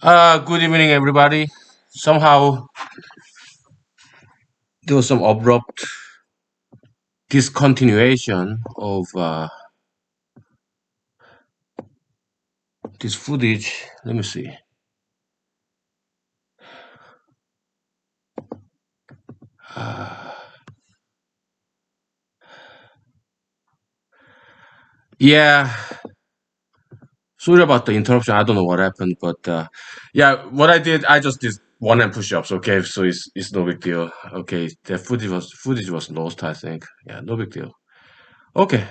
Good evening, everybody. Somehow there was some abrupt discontinuation of this footage. Let me see. Uh, yeah, sorry about the interruption. I don't know what happened, but yeah, what I did, I just did one hand push-ups. Okay, so it's no big deal. Okay, the footage was lost. I think. Yeah, no big deal. Okay.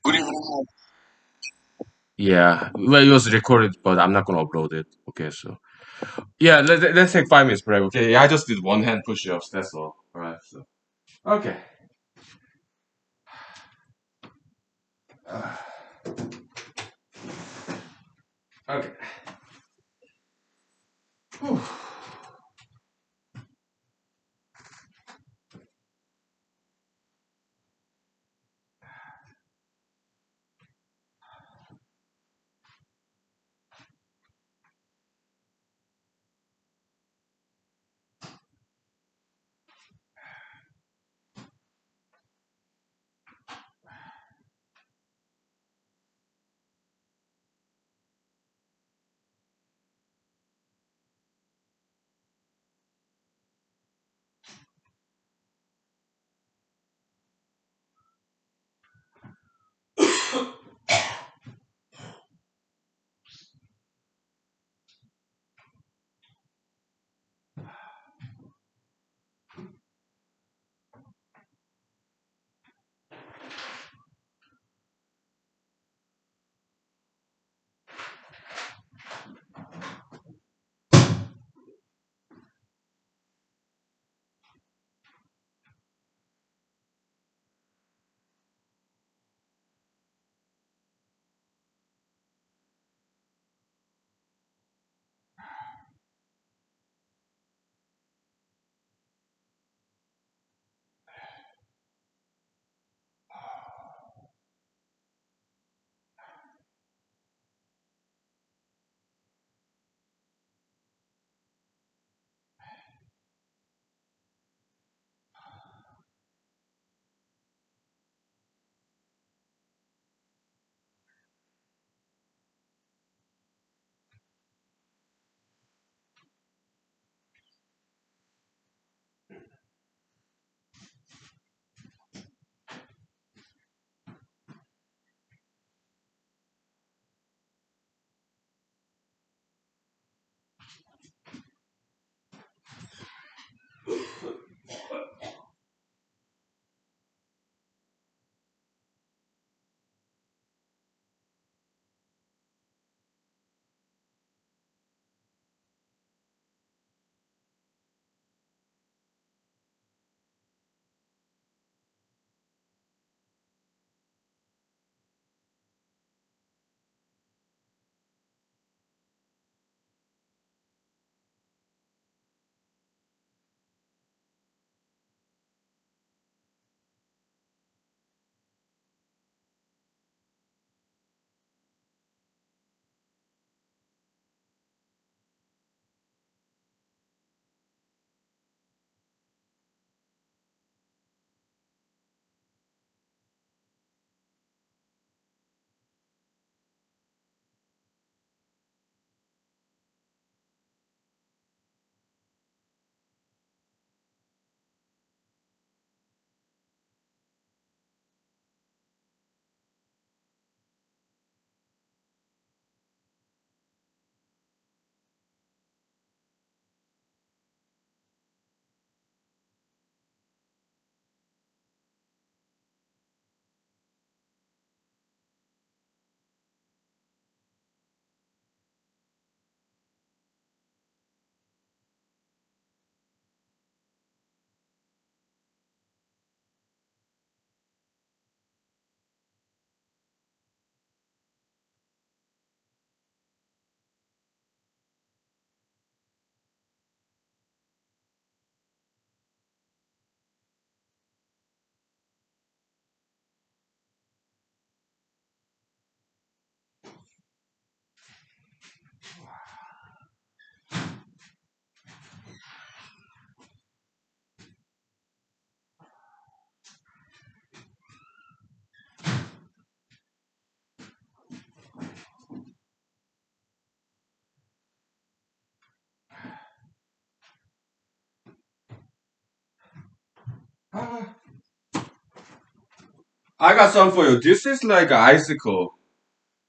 Good evening. Yeah, well, it was recorded, but I'm not gonna upload it. Okay, so. Yeah, let's take 5 minutes break. Okay, yeah, I just did one hand push-ups. That's all. All right. So okay. Okay. Whew. Ah, I got some for you. This is like an icicle.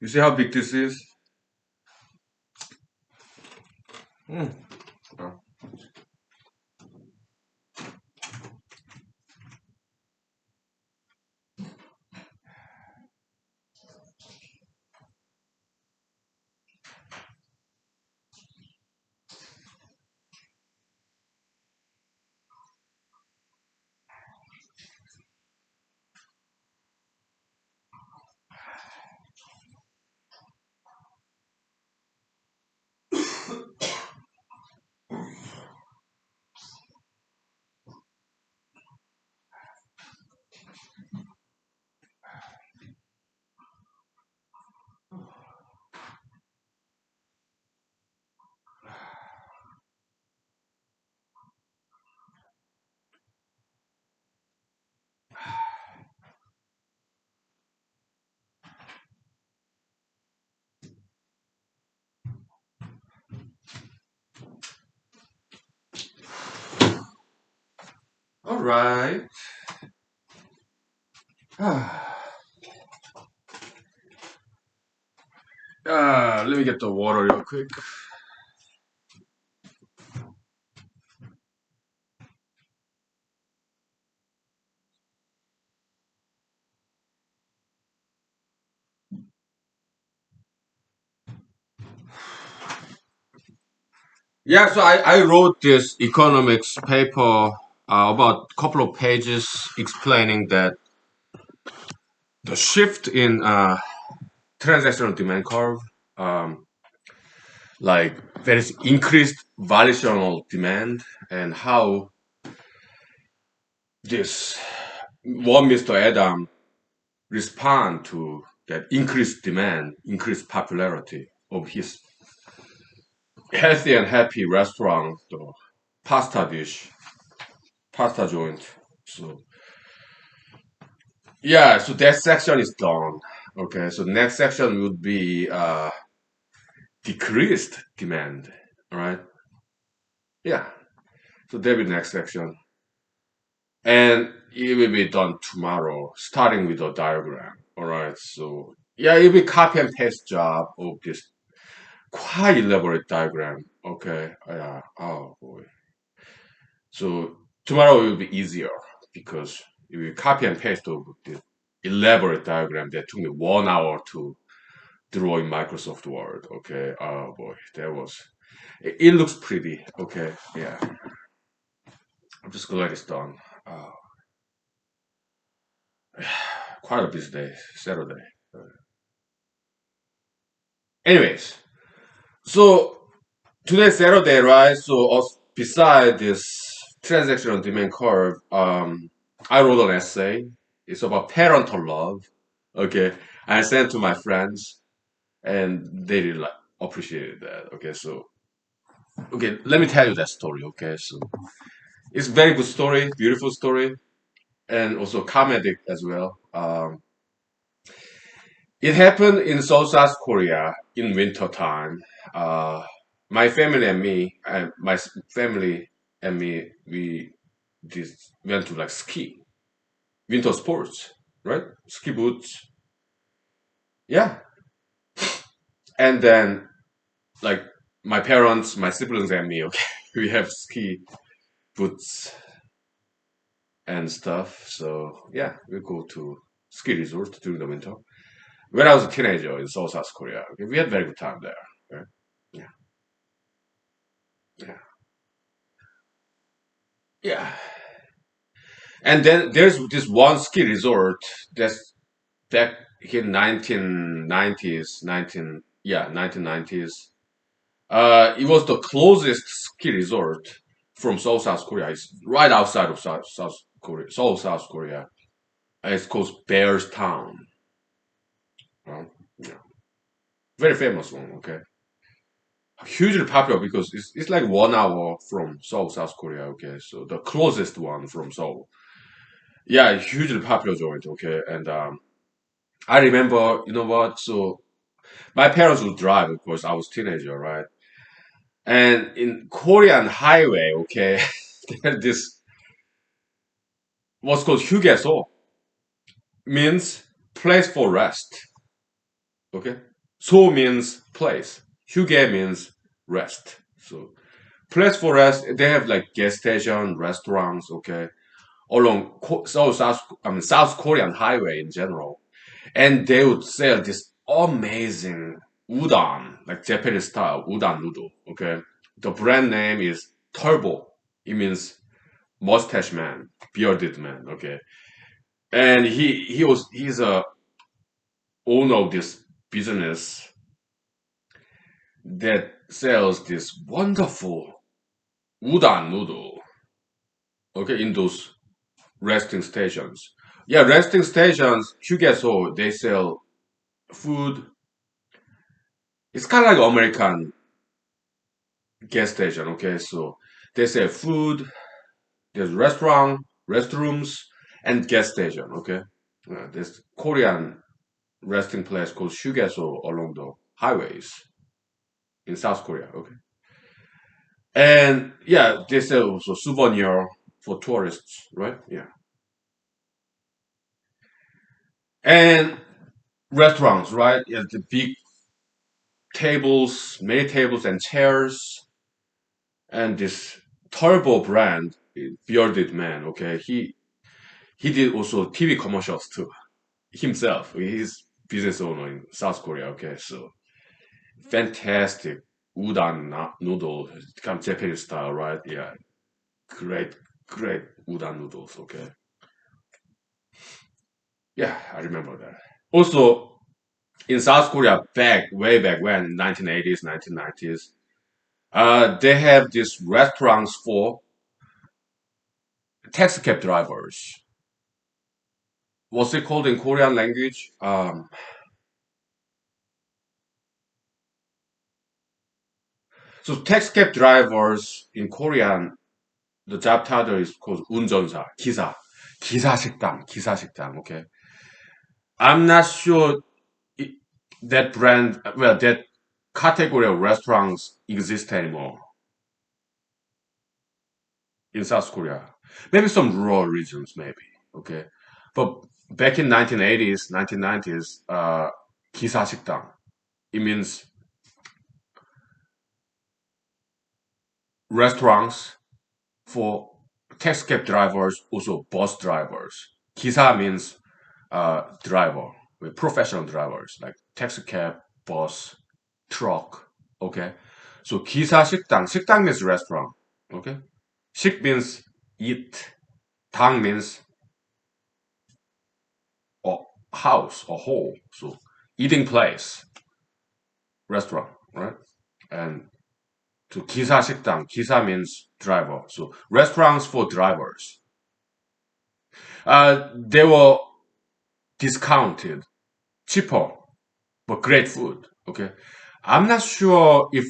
You see how big this is? Mm. Oh. All right. Let me get the water real quick. Yeah, so I wrote this economics paper about a couple of pages explaining that the shift in transactional demand curve, um, like there is increased variational demand, and how this one Mr. Adam respond to that increased demand, increased popularity of his healthy and happy restaurant, the pasta dish, pasta joint. So yeah, so that section is done. Okay, so next section would be decreased demand. All right. Yeah. So that'll be the next section. And it will be done tomorrow, starting with a diagram. All right. So yeah, it'll be copy and paste job of this quite elaborate diagram. Okay. Yeah. Oh boy. So tomorrow will be easier because it will copy and paste of the elaborate diagram that took me 1 hour to draw in Microsoft Word. Okay. Oh boy, that was. It looks pretty. Okay. Yeah. I'm just glad it's done. Uh, quite a busy day, Saturday. Anyways, so today's Saturday, right? So beside this transactional demand curve, I wrote an essay. It's about parental love. Okay, I sent to my friends, and they really like appreciated that. Okay, so okay, let me tell you that story. Okay, so it's a very good story, beautiful story, and also comedic as well. It happened in South Korea in winter time. Uh, my family and me, and family and me, we just went to like ski, winter sports, right? Ski boots, yeah. And then like my parents, my siblings, and me, okay, we have ski boots and stuff. So yeah, we go to ski resort during the winter. When I was a teenager in South Korea, okay, we had very good time there. Right? Yeah, yeah, yeah. And then there's this one ski resort that's back in 1990s, 1990s. It was the closest ski resort from South Korea. It's right outside of South Korea, South Korea. And it's called Bears Town. Yeah, very famous one. Okay, hugely popular because it's like 1 hour from South Korea. Okay, so the closest one from Seoul. Yeah, hugely popular joint. Okay, and I remember, you know what? So my parents would drive, of course. I was teenager, right? And in Korean highway, okay, there's this what's called 휴게소 means place for rest. Okay, so means place. 휴게 means rest. So place for rest. They have like gas station, restaurants. Okay, along South Korean highway in general, and they would sell this amazing udon, like Japanese style udon noodle. Okay, the brand name is Turbo. It means mustache man, bearded man. Okay, and he's a owner of this business that sells this wonderful udon noodle. Okay, in those resting stations. Yeah, resting stations, 휴게소, they sell food. It's kind of like American gas station. Okay, so they sell food. There's restaurant, restrooms, and gas station. Okay, there's Korean resting place called 휴게소 along the highways in South Korea. Okay, and yeah, they sell also souvenir for tourists, right? Yeah, and restaurants, right? Yeah, the big tables, many tables and chairs, and this Turbo brand, bearded man. Okay, he did also TV commercials too himself. He's business owner in South Korea. Okay, so fantastic udon noodle, kind of Japanese style, right? Yeah, great, great udon noodles. Okay, yeah, I remember that. Also, in South Korea, way back when, 1980s, 1990s, they have these restaurants for taxi cab drivers. What's it called in Korean language? So taxi cab drivers in Korean, the job title is called 운전사, 기사, 기사 식당. Okay, I'm not sure i- that brand, well, that category of restaurants exist anymore in South Korea. Maybe some rural regions, maybe. Okay, but back in 1980s, 1990s, 기사 식당. It means restaurants for taxi cab drivers, also bus drivers. 기사 means driver, with professional drivers like taxi cab, bus, truck. Okay, so 기사 식당. 식당 means restaurant. Okay, 식 means eat. 당 means a house, a hall. So eating place, restaurant, right? And to 기사 식당. 기사 means driver. So restaurants for drivers. They were discounted, cheaper, but great food. Okay, I'm not sure if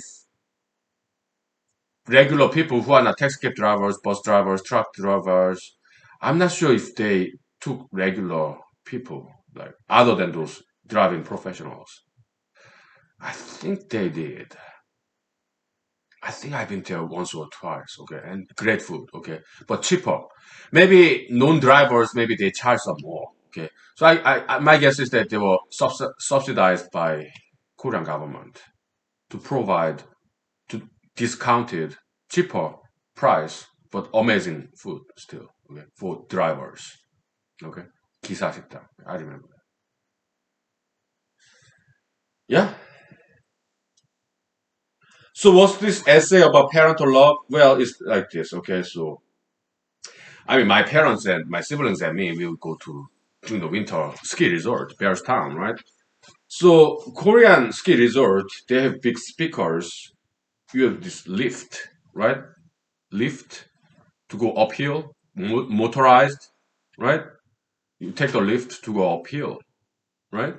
regular people who are not taxi cab drivers, bus drivers, truck drivers, I'm not sure if they took regular people like other than those driving professionals. I think they did. I think I've been there once or twice, okay, and great food, okay, but cheaper. Maybe non-drivers, maybe they charge some more, okay. So my guess is that they were subsidized by Korean government to provide to discounted, cheaper price, but amazing food still, okay, for drivers, okay. 기사 식당, I remember that. Yeah. So what's this essay about parental love? Well, it's like this, okay. So I mean, my parents and my siblings and me, we would go to during the winter ski resort, Bearstown, right? So Korean ski resort, they have big speakers. You have this lift, right? Lift to go uphill, motorized, right? You take the lift to go uphill, right?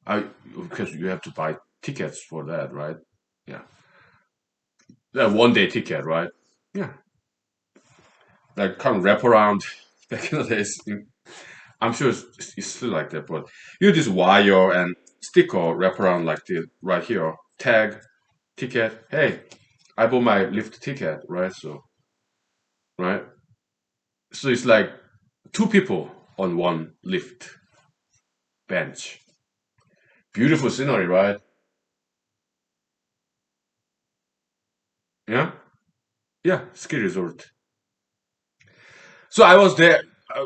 I because you have to buy tickets for that, right? Yeah, that 1 day ticket, right? Yeah, like kind of wrap around back in the days. I'm sure it's still like that, but you this wire and sticker wrap around like this right here. Tag, ticket. Hey, I bought my lift ticket, right? So, right. So it's like Two people on one lift bench. Beautiful scenery, right? Yeah, yeah, ski resort. So I was there uh,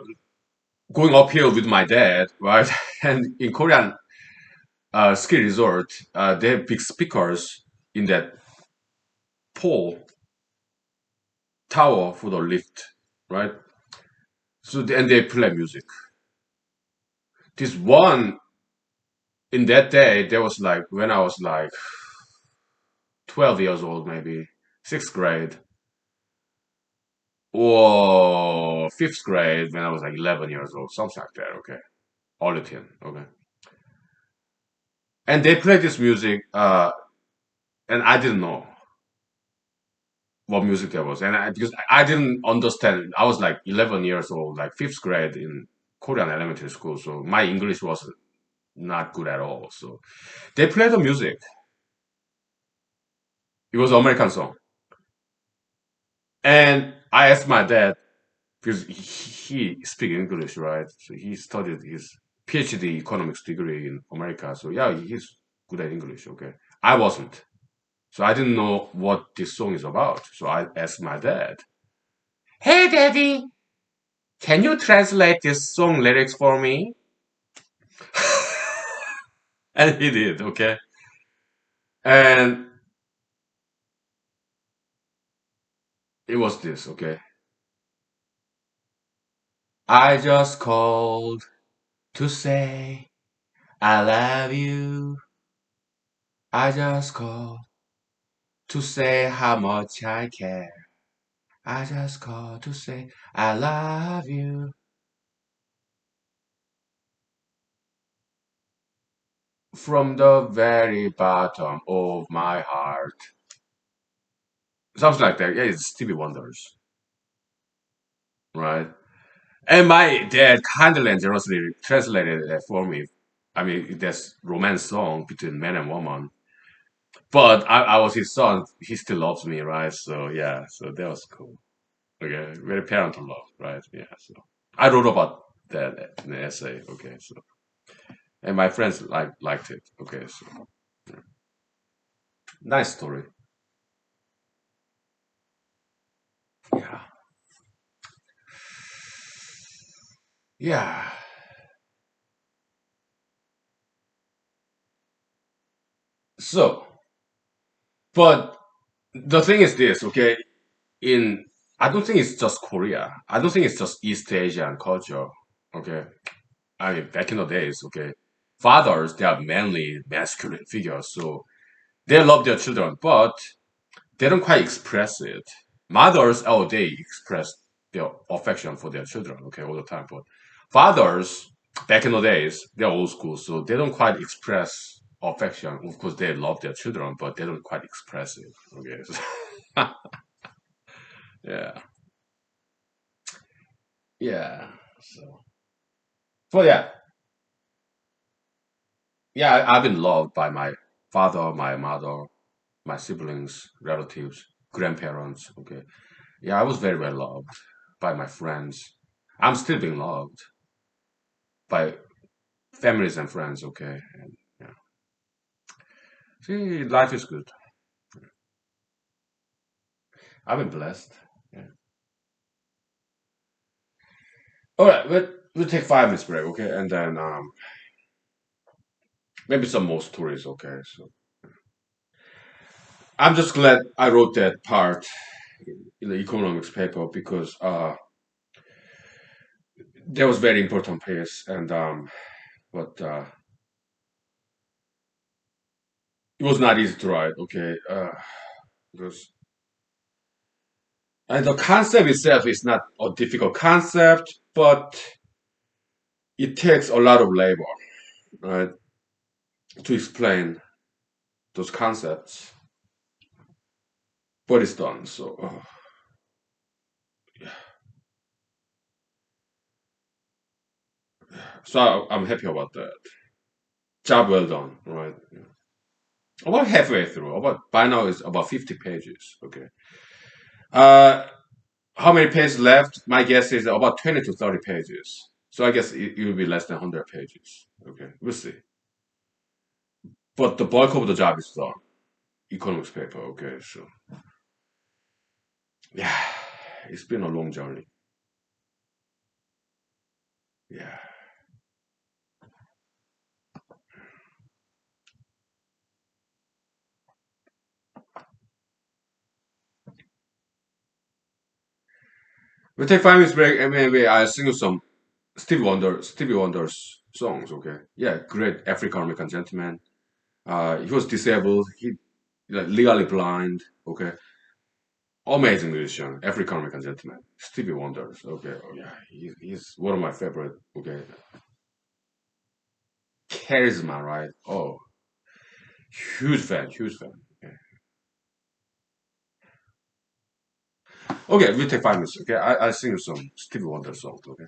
going uphill with my dad, right? And in Korean ski resort, they have big speakers in that pole tower for the lift, right? So and they play music. This one in that day, there was like when I was like 12 years old, maybe sixth grade or fifth grade when I was like 11 years old, something like that. Okay, all the teen. Okay, and they played this music, and I didn't know what music that was, and because I didn't understand. I was like 11 years old, like fifth grade in Korean elementary school, so my English was not good at all. So they played the music. It was an American song, and I asked my dad because he speaks English, right? So he studied his PhD economics degree in America. So yeah, he's good at English. Okay, I wasn't. So I didn't know what this song is about. So I asked my dad, "Hey, Daddy, can you translate this song lyrics for me?" And he did. Okay, and it was this. Okay, I just called to say I love you. I just called to say how much I care. I just called to say I love you from the very bottom of my heart. Something like that. Yeah, it's Stevie Wonder's, right? And my dad kindly and generously translated it for me. I mean, that's romance song between man and woman. But I was his son. He still loves me, right? So yeah, so that was cool. Okay, very parental love, right? Yeah. So I wrote about that in the essay. Okay, so and my friends liked it. Okay, so nice story. Yeah, yeah. So, but the thing is this, okay? In I don't think it's just Korea. I don't think it's just East Asian culture. Okay, I mean back in the days, okay, fathers they are mainly masculine figures, so they love their children, but they don't quite express it. Mothers, oh, they express their affection for their children, okay, all the time. But fathers, back in the days, they're old school, so they don't quite express affection. Of course, they love their children, but they don't quite express it. Okay, yeah, yeah. So, but yeah, yeah, I've been loved by my father, my mother, my siblings, relatives, grandparents. Okay, yeah, I was very well loved by my friends. I'm still being loved by families and friends. Okay, and yeah, see, life is good. I've been blessed. Yeah. All right, we'll take 5 minutes break. Okay, and then maybe some more stories. Okay, so I'm just glad I wrote that part in the economics paper because that was very important piece, and but it was not easy to write. Okay, because and the concept itself is not a difficult concept, but it takes a lot of labor, right, to explain those concepts. But it's done. So, so I'm happy about that. Job well done, right? Yeah. About halfway through. About by now is about 50 pages. Okay. Uh, how many pages left? My guess is about 20 to 30 pages. So I guess it will be less than 100 pages. Okay, we'll see. But the bulk of the job is done. Economics paper. Okay, so yeah, it's been a long journey. Yeah. We'll take 5 minutes break and maybe I'll sing you some Stevie Wonder's songs. Okay. Yeah, great African American gentleman. He was disabled. He like, legally blind. Okay. Amazing musician, African American gentleman, Stevie Wonder. Okay, oh yeah, he's one of my favorite. Okay, charisma, right? Oh, huge fan, huge fan. Okay, okay, we take 5 minutes. Okay, I sing you some Stevie Wonder songs. Okay.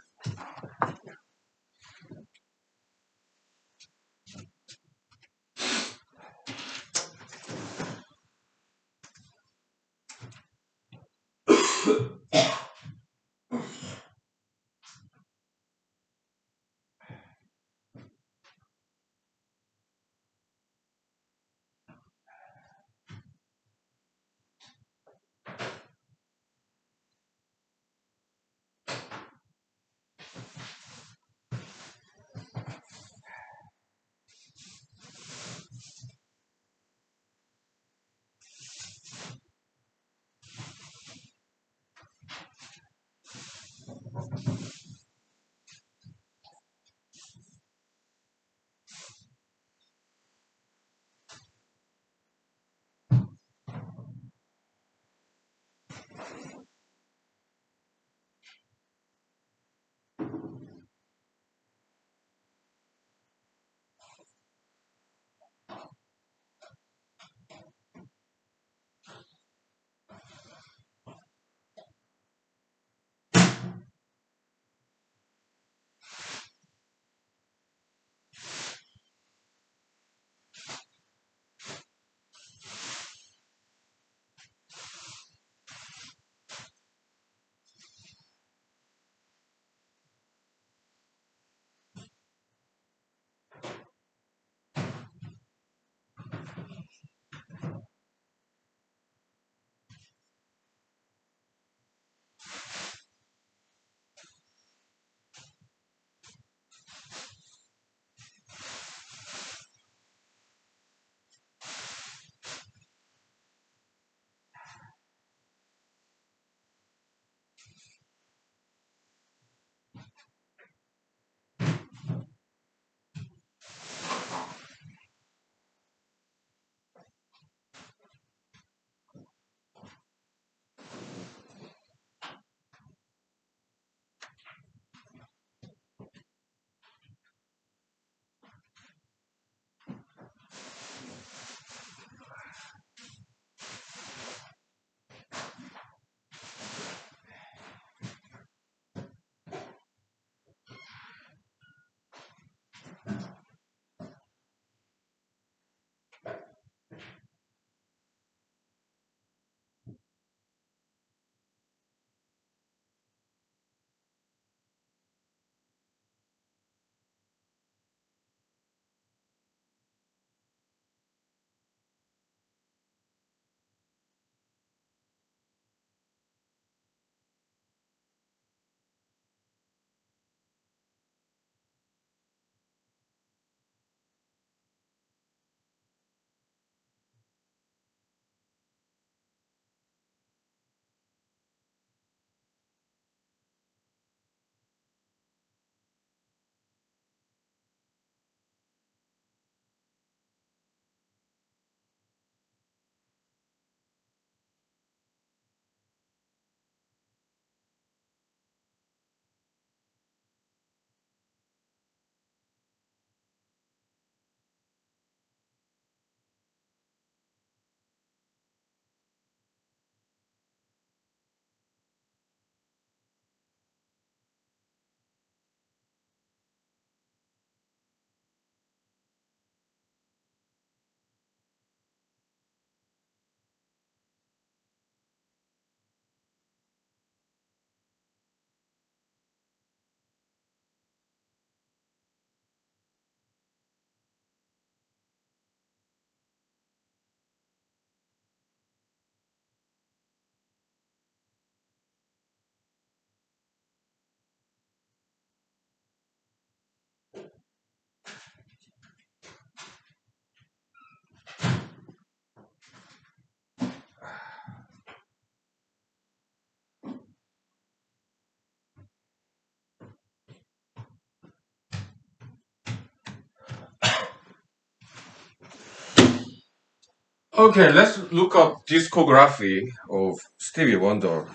Okay, let's look up discography of Stevie Wonder.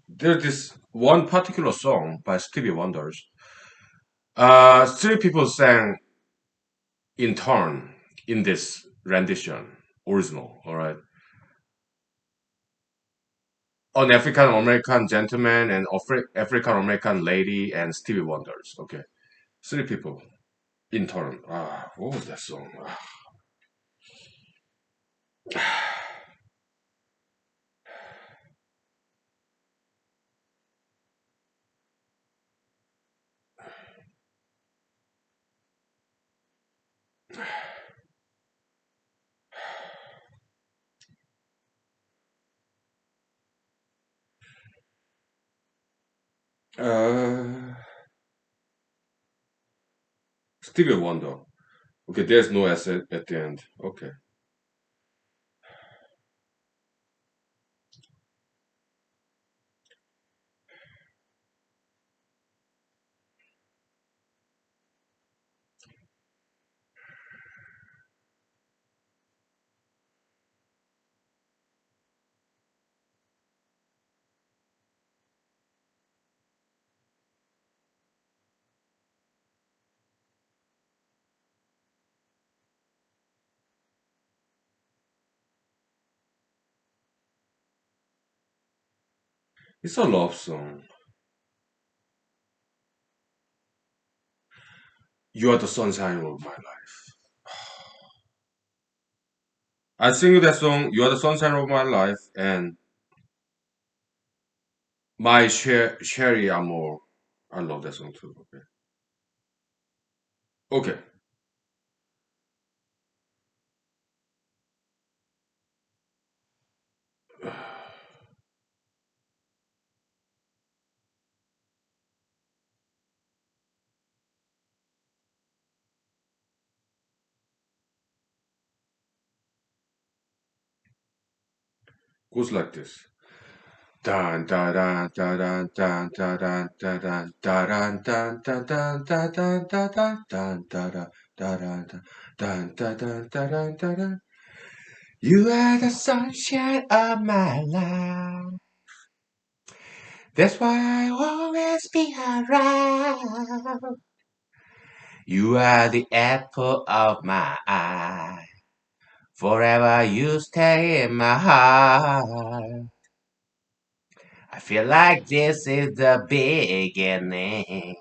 There's this one particular song by Stevie Wonders. Three people sang in turn in this rendition, original. All right, an African American gentleman and African American lady and Stevie Wonders. Okay, three people in turn. What was that song? Uh, Stevie Wonder. Okay, there's no S at the end. Okay, it's a love song. You are the sunshine of my life. I sing you that song. You are the sunshine of my life, and my Sherry Amor. I love that song too. Okay. Okay. Goes like this. Dun da dun da dun dun da dun da dun da dun dun da dun da dun da dun dun da da da dun dun da dun da dun da dun. You are the sunshine of my life. That's why I'll always be around. You are the apple of my eye. Forever you stay in my heart. I feel like this is the beginning.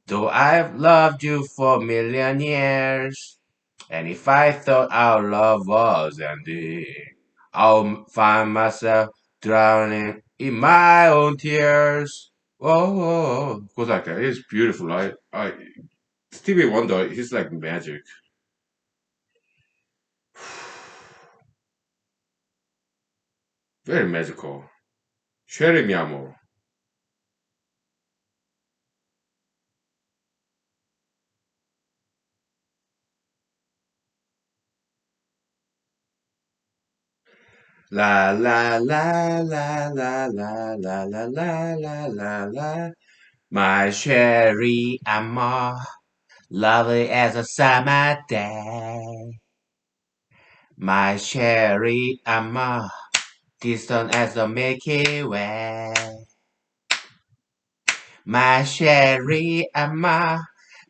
Though I've loved you for a million years. And if I thought our love was ending, I'll find myself drowning in my own tears. Oh, goes like that. It's beautiful, right? Stevie Wonder, he's like magic. Very magical. Sherry mi amor. La la la la la la la la la la la la. My Sherry amor, lovely as a summer day. My Sherry amor, distant as the Milky Way. My Sherry amor,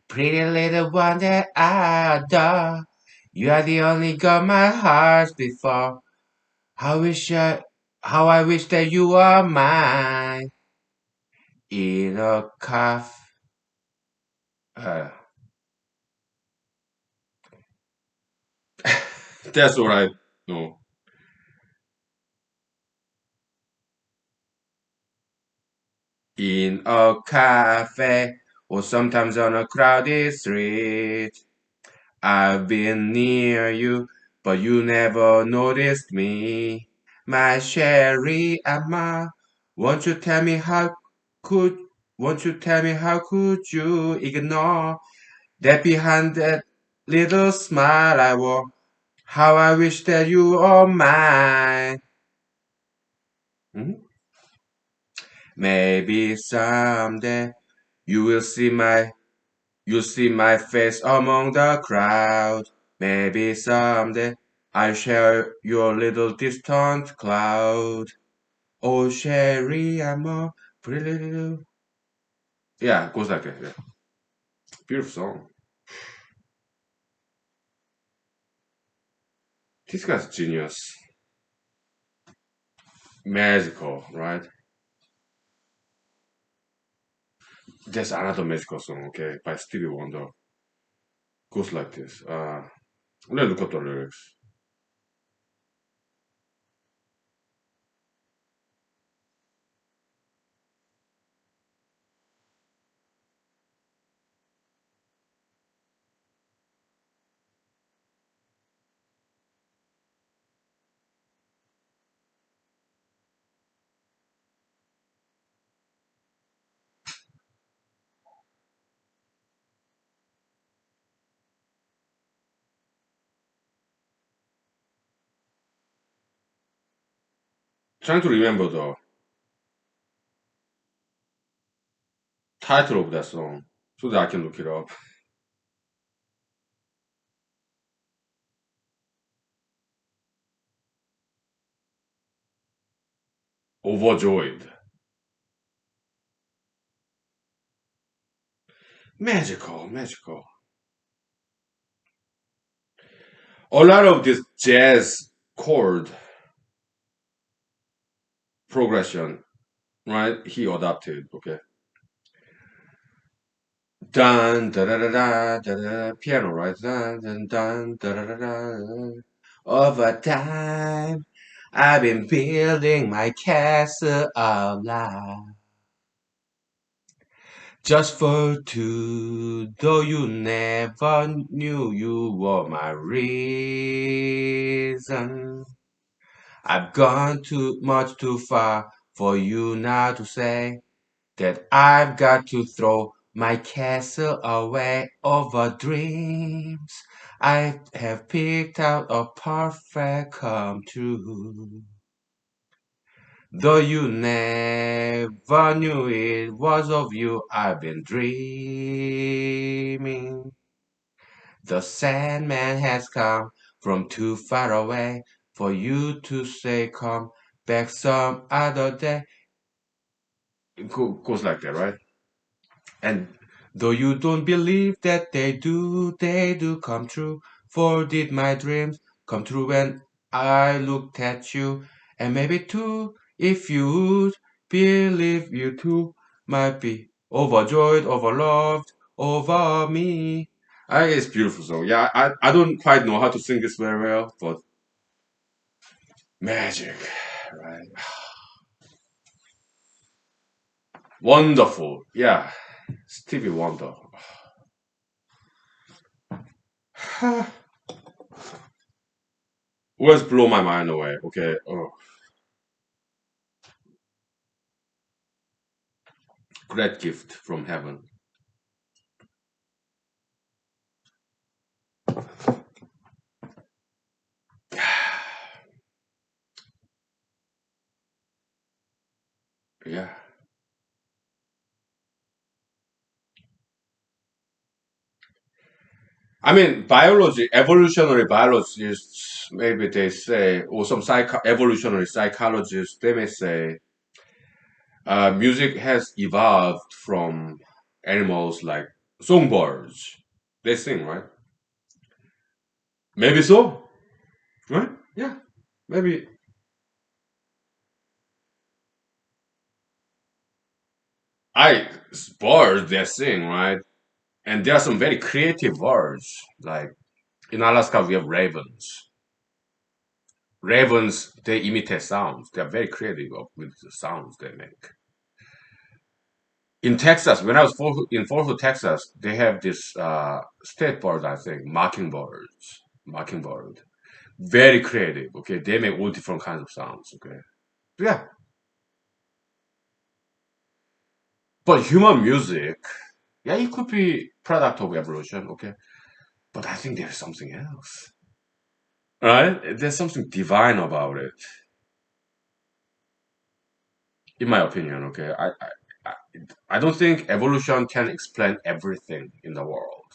pretty little one that I adore. You are the only girl my heart's before. How wish I, how I wish that you are mine. In a cuff. Uh, that's what I know. In a cafe, or sometimes on a crowded street. I've been near you, but you never noticed me. My Sherry Amma, won't you tell me how could, won't you tell me how could you ignore that behind that little smile I wore? How I wish that you are mine. Mhm. Maybe someday you will see my face among the crowd. Maybe someday I'll share your little distant cloud. Oh, Sherry, I'm a pretty little. Yeah, it goes like that. Yeah. Beautiful song. This guy's genius. Magical, right? There's another magical song, okay, by Stevie Wonder. Goes like this. Let's look up the lyrics. Trying to remember the title of that song so that I can look it up. Overjoyed. Magical, magical. A lot of this jazz chord progression, right? He adapted, okay. Dun da da da da da da piano, right? Dun dun dun da da da da. Over time, I've been building my castle of life. Just for two, though you never knew you were my reason. I've gone too much too far for you now to say that I've got to throw my castle away over dreams. I have picked out a perfect come true. Though you never knew it was of you I've been dreaming. The Sandman has come from too far away for you to say come back some other day. It goes like that, right? And though you don't believe that they do come true. For did my dreams come true when I looked at you? And maybe too, if you would believe you too might be overjoyed, overloved, over me. It's beautiful song. Yeah, I don't quite know how to sing this very well, but magic, right? Wonderful. Yeah, Stevie Wonder. Words blow my mind away. Okay. Oh, great gift from heaven. Yeah. I mean, biology, evolutionary biologists, maybe they say, or some evolutionary psychologists, they may say, music has evolved from animals like songbirds. They sing, right? Maybe so, right? Yeah, maybe. I birds they sing, right? And there are some very creative birds. Like in Alaska, we have ravens. Ravens, they imitate sounds. They are very creative with the sounds they make. In Texas, when I was in Fort Hood, Texas, they have this state bird, I think, mockingbird. Very creative. Okay, they make all different kinds of sounds. Okay, yeah, but human music, yeah, it could be product of evolution. Okay, but I think there's something else, right? There's something divine about it, in my opinion. Okay, I, I don't think evolution can explain everything in the world.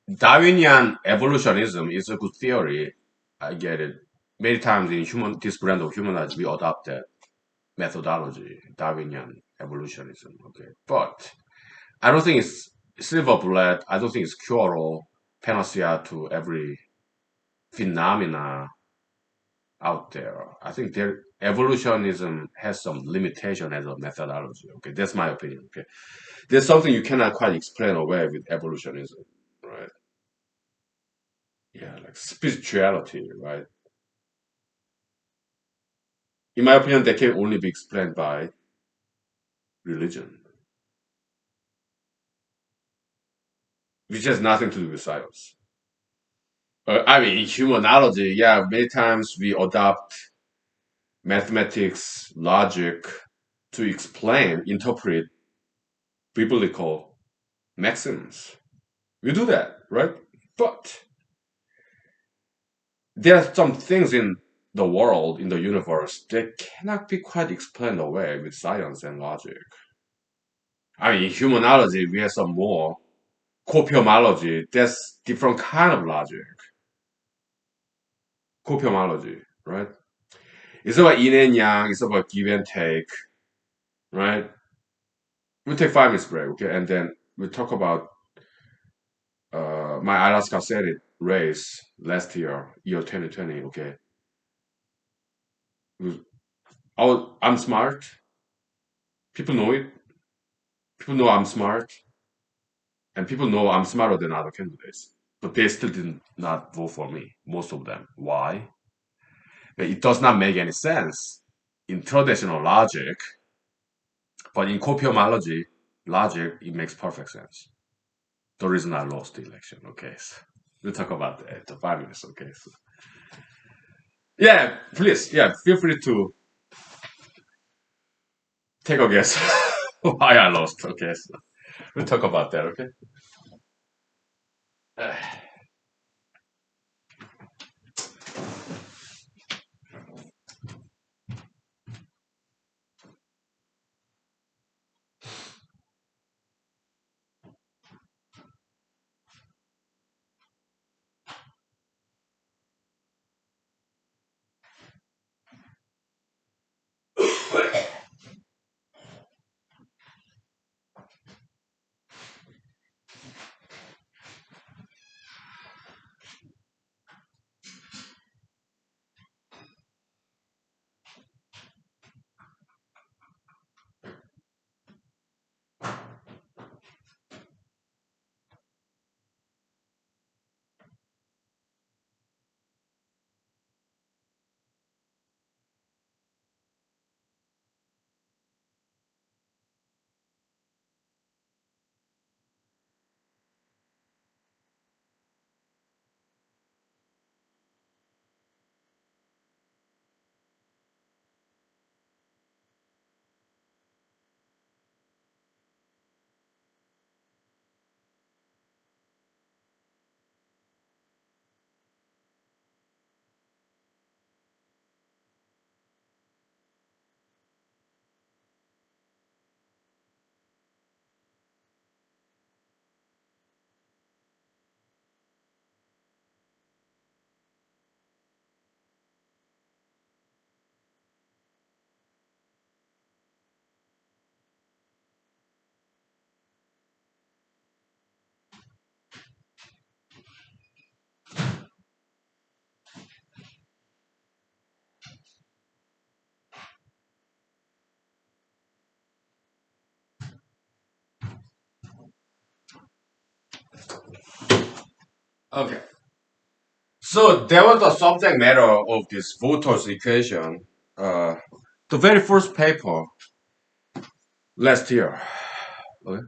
Darwinian evolutionism is a good theory. I get it. Many times in this brand of humanism, we adopt that methodology, Darwinian evolutionism. Okay, but I don't think it's silver bullet. I don't think it's cure all, panacea to every phenomena out there. I think their evolutionism has some limitation as a methodology. Okay, that's my opinion. Okay, there's something you cannot quite explain away with evolutionism, right? Yeah, like spirituality, right? In my opinion, that can only be explained by religion, which has nothing to do with science. I mean, in humanology, yeah, many times we adopt mathematics, logic to explain, interpret biblical maxims. We do that, right? But there are some things in the world, in the universe, that cannot be quite explained away with science and logic. I mean, in humanology, we have some more copiomology. That's different kind of logic. Copiomology, right? It's about yin and yang. It's about give and take, right? We'll take 5 minutes break, okay, and then we'll talk about my Alaska Senate race last year 2020. Okay, I'm smart. People know it. People know I'm smart, and people know I'm smarter than other candidates. But they still did not vote for me. Most of them. Why? It does not make any sense in traditional logic, but in copiomology logic, it makes perfect sense. The reason I lost the election. Okay, so we'll talk about that after 5 minutes. Okay, so yeah, please, yeah, feel free to take a guess why I lost. Okay, so we'll talk about that. Okay. Okay. So that was the subject matter of this voters equation. Uh, the very first paper last year. Okay.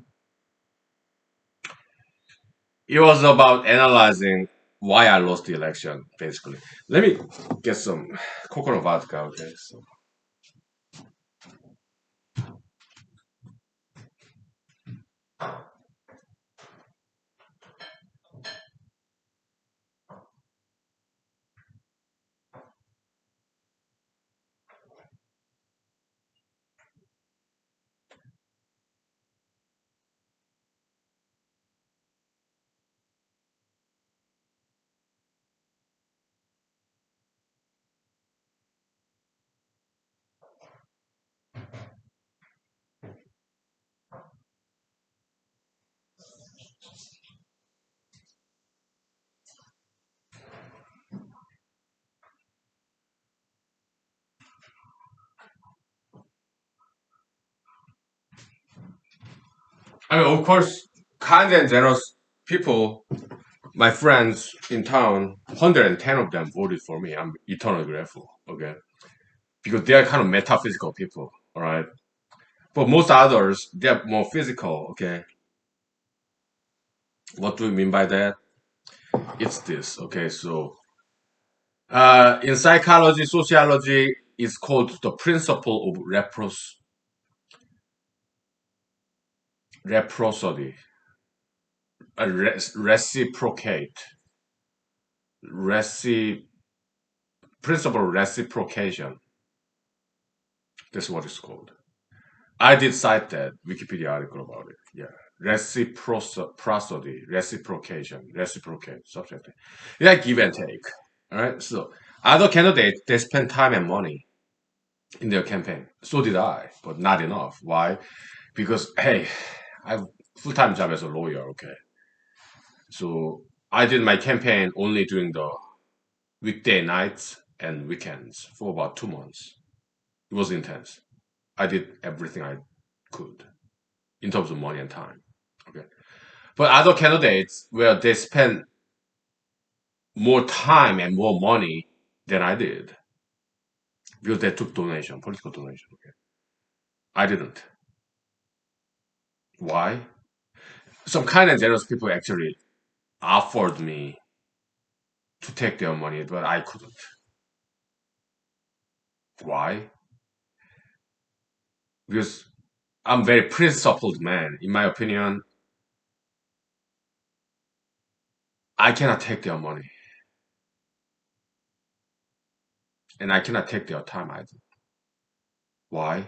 It was about analyzing why I lost the election, basically. Let me get some coconut vodka, okay? So, I mean, of course, kind and generous people, my friends in town, 110 of them voted for me. I'm eternally grateful. Okay, because they are kind of metaphysical people. All right, but most others, they're more physical. Okay, what do we mean by that? It's this. Okay, so in psychology, sociology, it's called the principle of reciprocity, reciprocate, reci, principle of reciprocation. That's what it's called. I did cite that Wikipedia article about it. Yeah. Reciprocity, reciprocation, reciprocate, something like that. Yeah, give and take. All right. So other candidates, they spend time and money in their campaign. So did I, but not enough. Why? Because, hey, I have full-time job as a lawyer. Okay. So I did my campaign only during the weekday nights and weekends for about 2 months. It was intense. I did everything I could in terms of money and time. Okay. But other candidates where they spend more time and more money than I did because they took donation, political donation. Okay. I didn't. Why? Some kind and generous people actually offered me to take their money, but I couldn't. Why? Because I'm very principled man. In my opinion, I cannot take their money and I cannot take their time either. Why?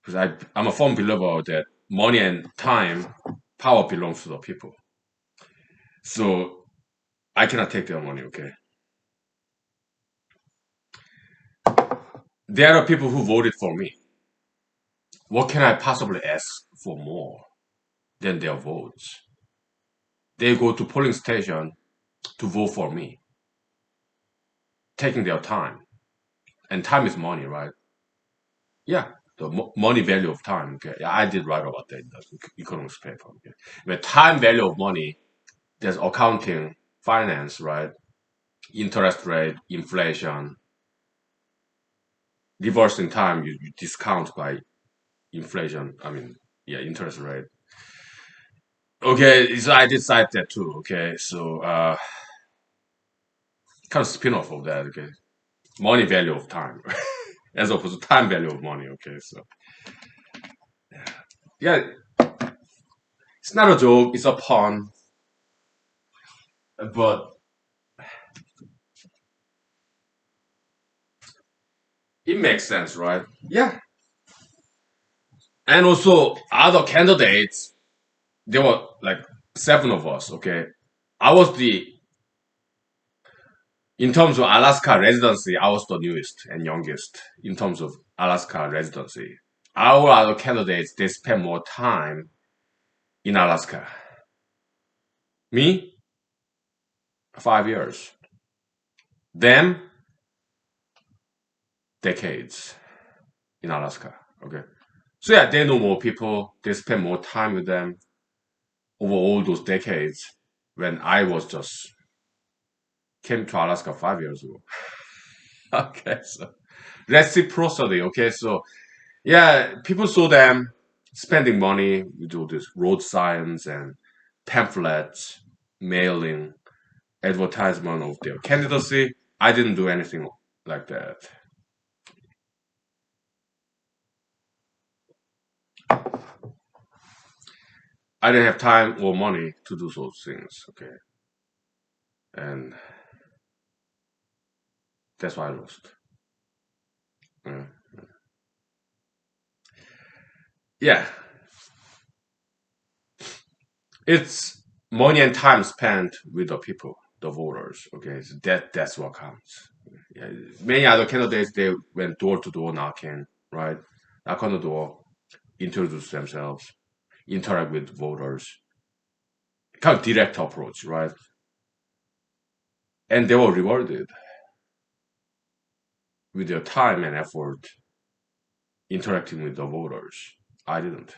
Because I'm a firm believer that money and time, power belongs to the people. So I cannot take their money, okay? There are people who voted for me. What can I possibly ask for more than their votes? They go to polling station to vote for me, taking their time. And time is money, right? Yeah, the money value of time. Okay, yeah, I did write about that in the economics paper. Okay, but time value of money, there's accounting, finance, right? Interest rate, inflation, reversing time, you discount by inflation. I mean, yeah, interest rate. Okay, so I did cite that too. Okay, so kind of spin off of that. Okay, money value of time as opposed to time value of money. Okay, so yeah, it's not a joke, it's a pun, but it makes sense, right? Yeah, and also other candidates, there were like 7 of us. Okay, I was the in terms of Alaska residency, I was the newest and youngest in terms of Alaska residency. Our other candidates, they spend more time in Alaska. Me, 5 years. Them, decades in Alaska. Okay. So yeah, they know more people. They spend more time with them over all those decades when I was just came to Alaska 5 years ago. Okay. So reciprocity. Okay. So yeah, people saw them spending money. We do this road signs and pamphlets, mailing, advertisement of their candidacy. I didn't do anything like that. I didn't have time or money to do those things. Okay, and that's why I lost. Uh, yeah, it's money and time spent with the people, the voters. Okay, so that's what counts. Yeah, many other candidates they went door to door knocking, right? Knock on the door, introduce themselves, interact with voters, kind of direct approach, right? And they were rewarded with their time and effort interacting with the voters. I didn't.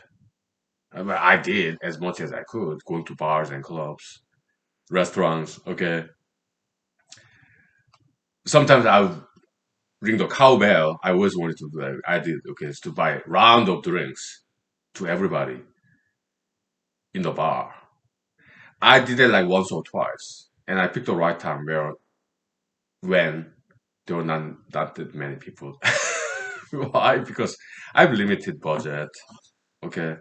I did as much as I could, going to bars and clubs, restaurants. Okay, sometimes I would ring the cowbell. I always wanted to do that. I did. Okay, is to buy a round of drinks to everybody in the bar. I did it like once or twice, and I picked the right time where when there were not that many people. Why? Because I have limited budget. Okay,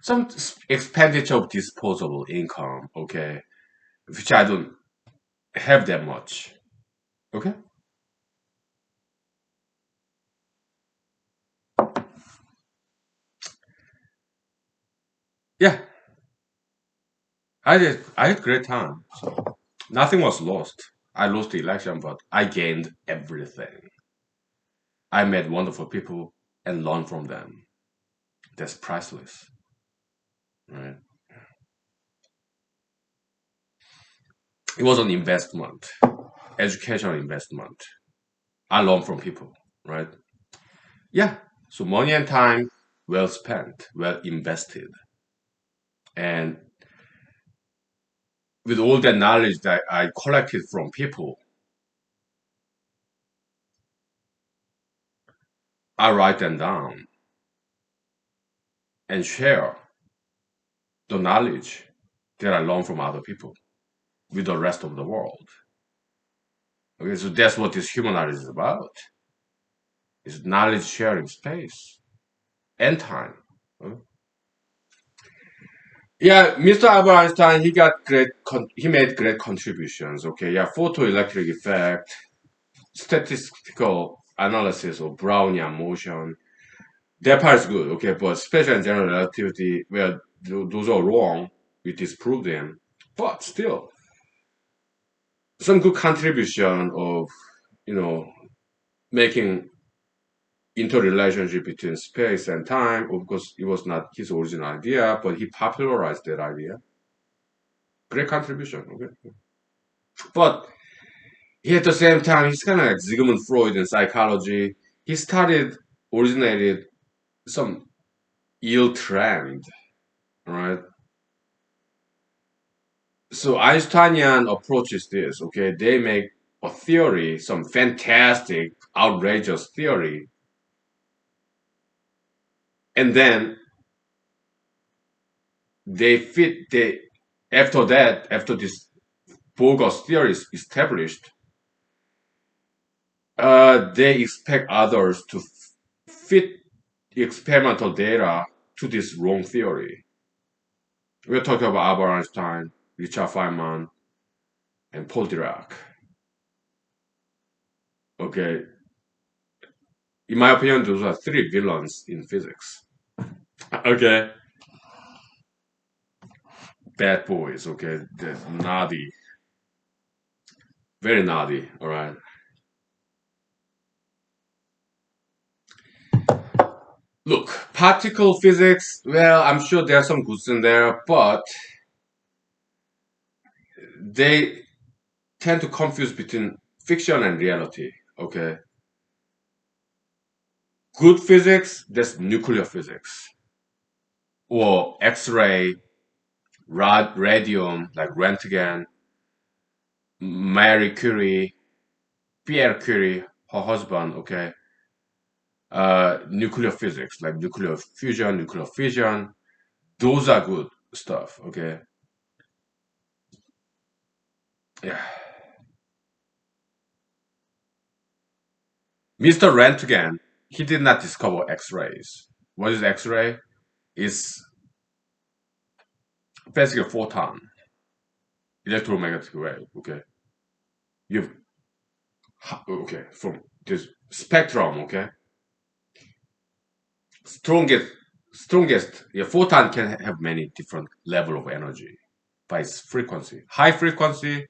some expenditure of disposable income. Okay, which I don't have that much. Okay, yeah, I did. I had great time. So nothing was lost. I lost the election, but I gained everything. I met wonderful people and learned from them. That's priceless, right? It was an investment, educational investment. I learned from people, right? Yeah. So money and time well spent, well invested. And with all that knowledge that I collected from people, I write them down and share the knowledge that I learned from other people with the rest of the world. Okay, so that's what this humanology is about. It's knowledge sharing space and time. Huh? Yeah, Mr. Albert Einstein, he made great contributions. Okay, yeah, photoelectric effect, statistical analysis of Brownian motion. That part is good. Okay, but special and general relativity, well, those are wrong. We disprove them, but still, some good contribution of making interrelationship between space and time. Of course, it was not his original idea, but he popularized that idea. Great contribution. Okay, but he at the same time, he's kind of like Sigmund Freud in psychology. He originated some ill trend, right? So Einsteinian approaches this. Okay, they make a theory, some fantastic, outrageous theory, and then they after that, after this bogus theory is established, they expect others to fit experimental data to this wrong theory. We're talking about Albert Einstein, Richard Feynman, and Paul Dirac. Okay, in my opinion, those are three villains in physics. Okay, bad boys. Okay, they're naughty, very naughty. All right. Look, particle physics. Well, I'm sure there's some goods in there, but they tend to confuse between fiction and reality. Okay, good physics, that's nuclear physics, or X-ray, radium, like Röntgen, Marie Curie, Pierre Curie, her husband. Okay, nuclear physics, like nuclear fusion, nuclear fission. Those are good stuff. Okay, yeah. Mr. Röntgen, he did not discover X-rays. What is X-ray? It's basically a photon, electromagnetic wave. Okay, you've okay from this spectrum. Okay, strongest strongest. Yeah, photon can have many different level of energy by its frequency. High frequency,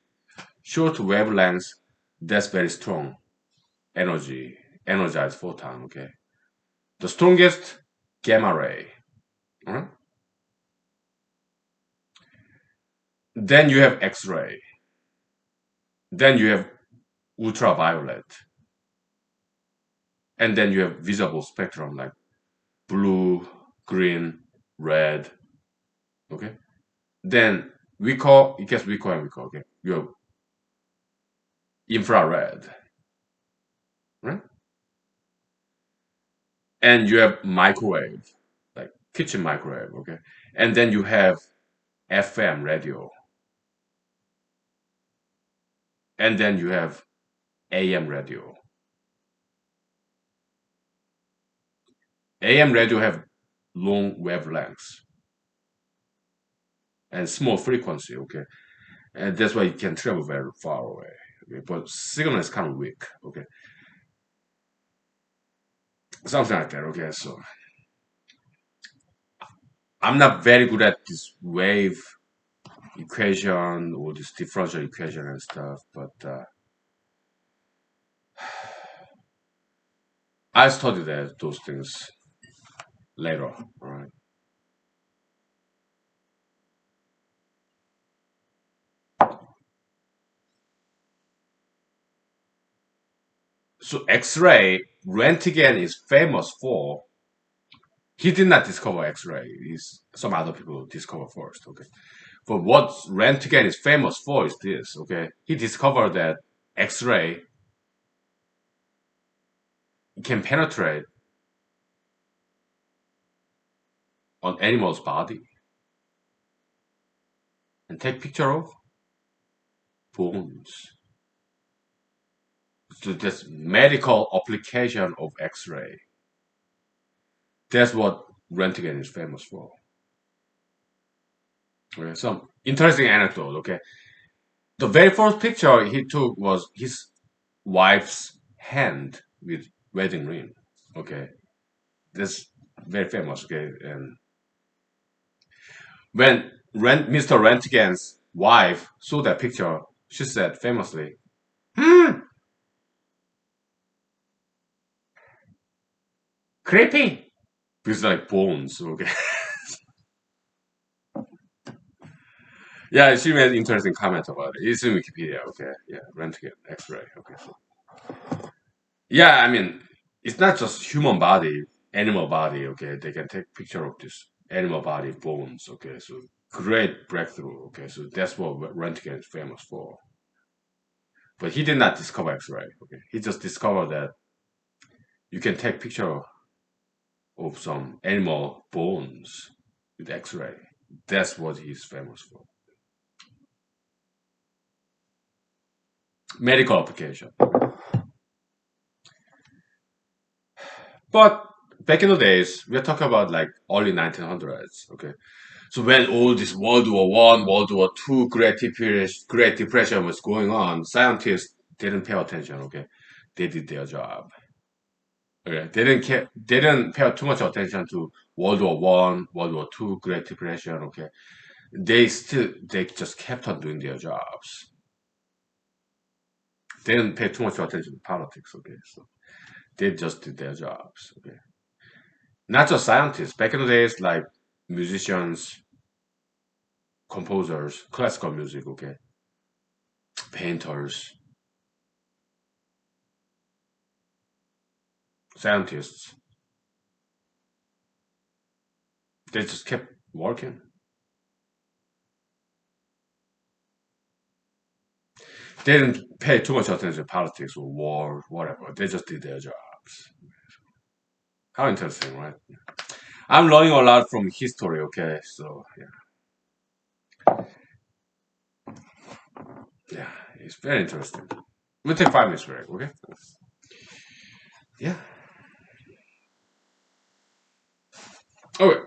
short wavelengths. That's very strong energy, energized photon. Okay, the strongest gamma ray. All right. Then you have X-ray. Then you have ultraviolet, and then you have visible spectrum like blue, green, red, okay? Then we call it gets we call and we call, okay? You have infrared, right? And you have microwave, like kitchen microwave, okay? And then you have FM radio, and then you have AM radio. AM radio have long wavelengths and small frequency, okay? And that's why it can travel very far away. Okay? But signal is kind of weak, okay? Something like that, okay? So I'm not very good at this wave equation or this differential equation and stuff, but I study those things later, all right? So X-ray, Röntgen is famous for. He did not discover X-ray. Is some other people discover first, okay? But what Röntgen is famous for is this, okay? He discovered that X-ray can penetrate on animal's body and take picture of bones. So this medical application of X-ray. That's what Röntgen is famous for. Okay, some interesting anecdote. Okay, the very first picture he took was his wife's hand with wedding ring. Okay, that's very famous. Okay, and when Mr. Röntgen's wife saw that picture, she said famously, "Hmm, creepy." It's like bones. Okay, yeah, she made interesting comment about it. It's in Wikipedia. Okay, yeah, Röntgen X-ray. Okay, so yeah, I mean, it's not just human body, animal body. Okay, they can take picture of this animal body bones. Okay, so great breakthrough. Okay, so that's what Röntgen is famous for. But he did not discover X-ray. Okay, he just discovered that you can take picture of some animal bones with X-ray. That's what he's famous for. Medical application. But back in the days, we're talking about like early 1900s. Okay, so when all this World War One, World War Two, Great Depression was going on, scientists didn't pay attention. Okay, they did their job. Okay, they didn't care. They didn't pay too much attention to World War One, World War Two, Great Depression. Okay, they just kept on doing their jobs. They didn't pay too much attention to politics. Okay, so they just did their jobs. Okay, not just scientists. Back in the days, like musicians, composers, classical music. Okay, painters, scientists. They just kept working. They didn't pay too much attention to politics or war, whatever. They just did their jobs. How interesting, right? I'm learning a lot from history, okay? So, yeah, it's very interesting. We'll take 5 minutes break, okay? Yeah. Okay.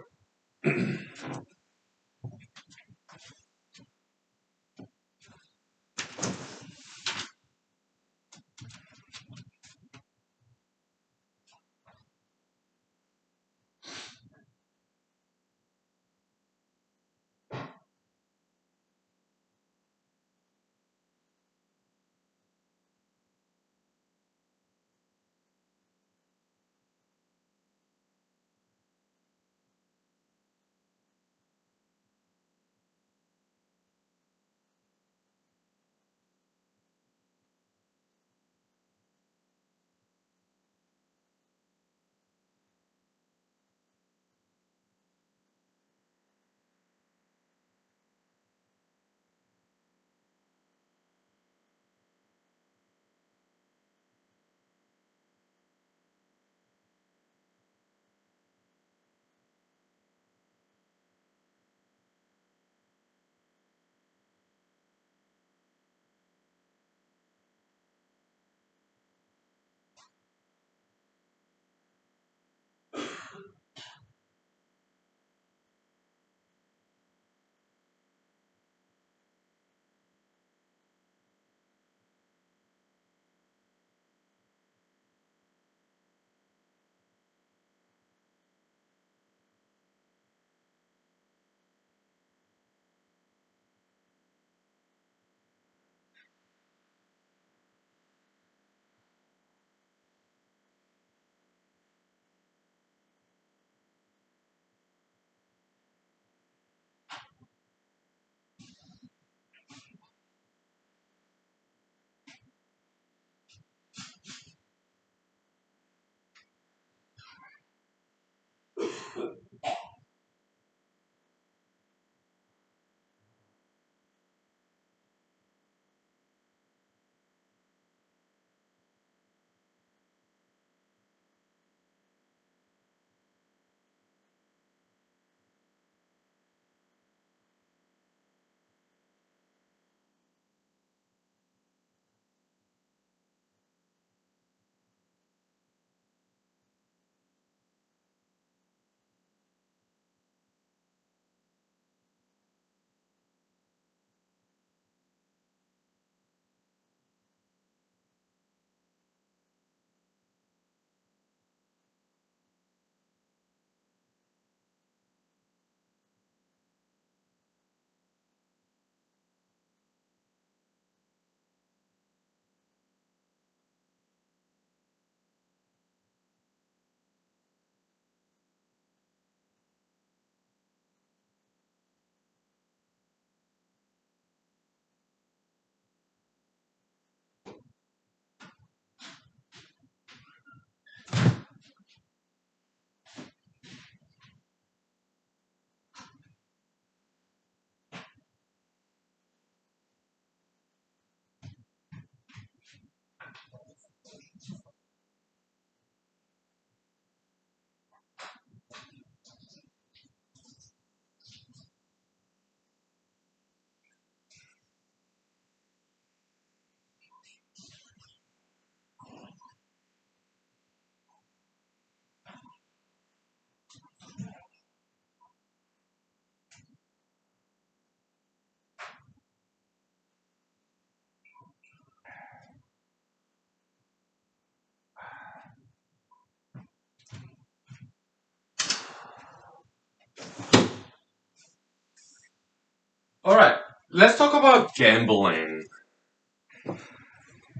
let's talk about gambling.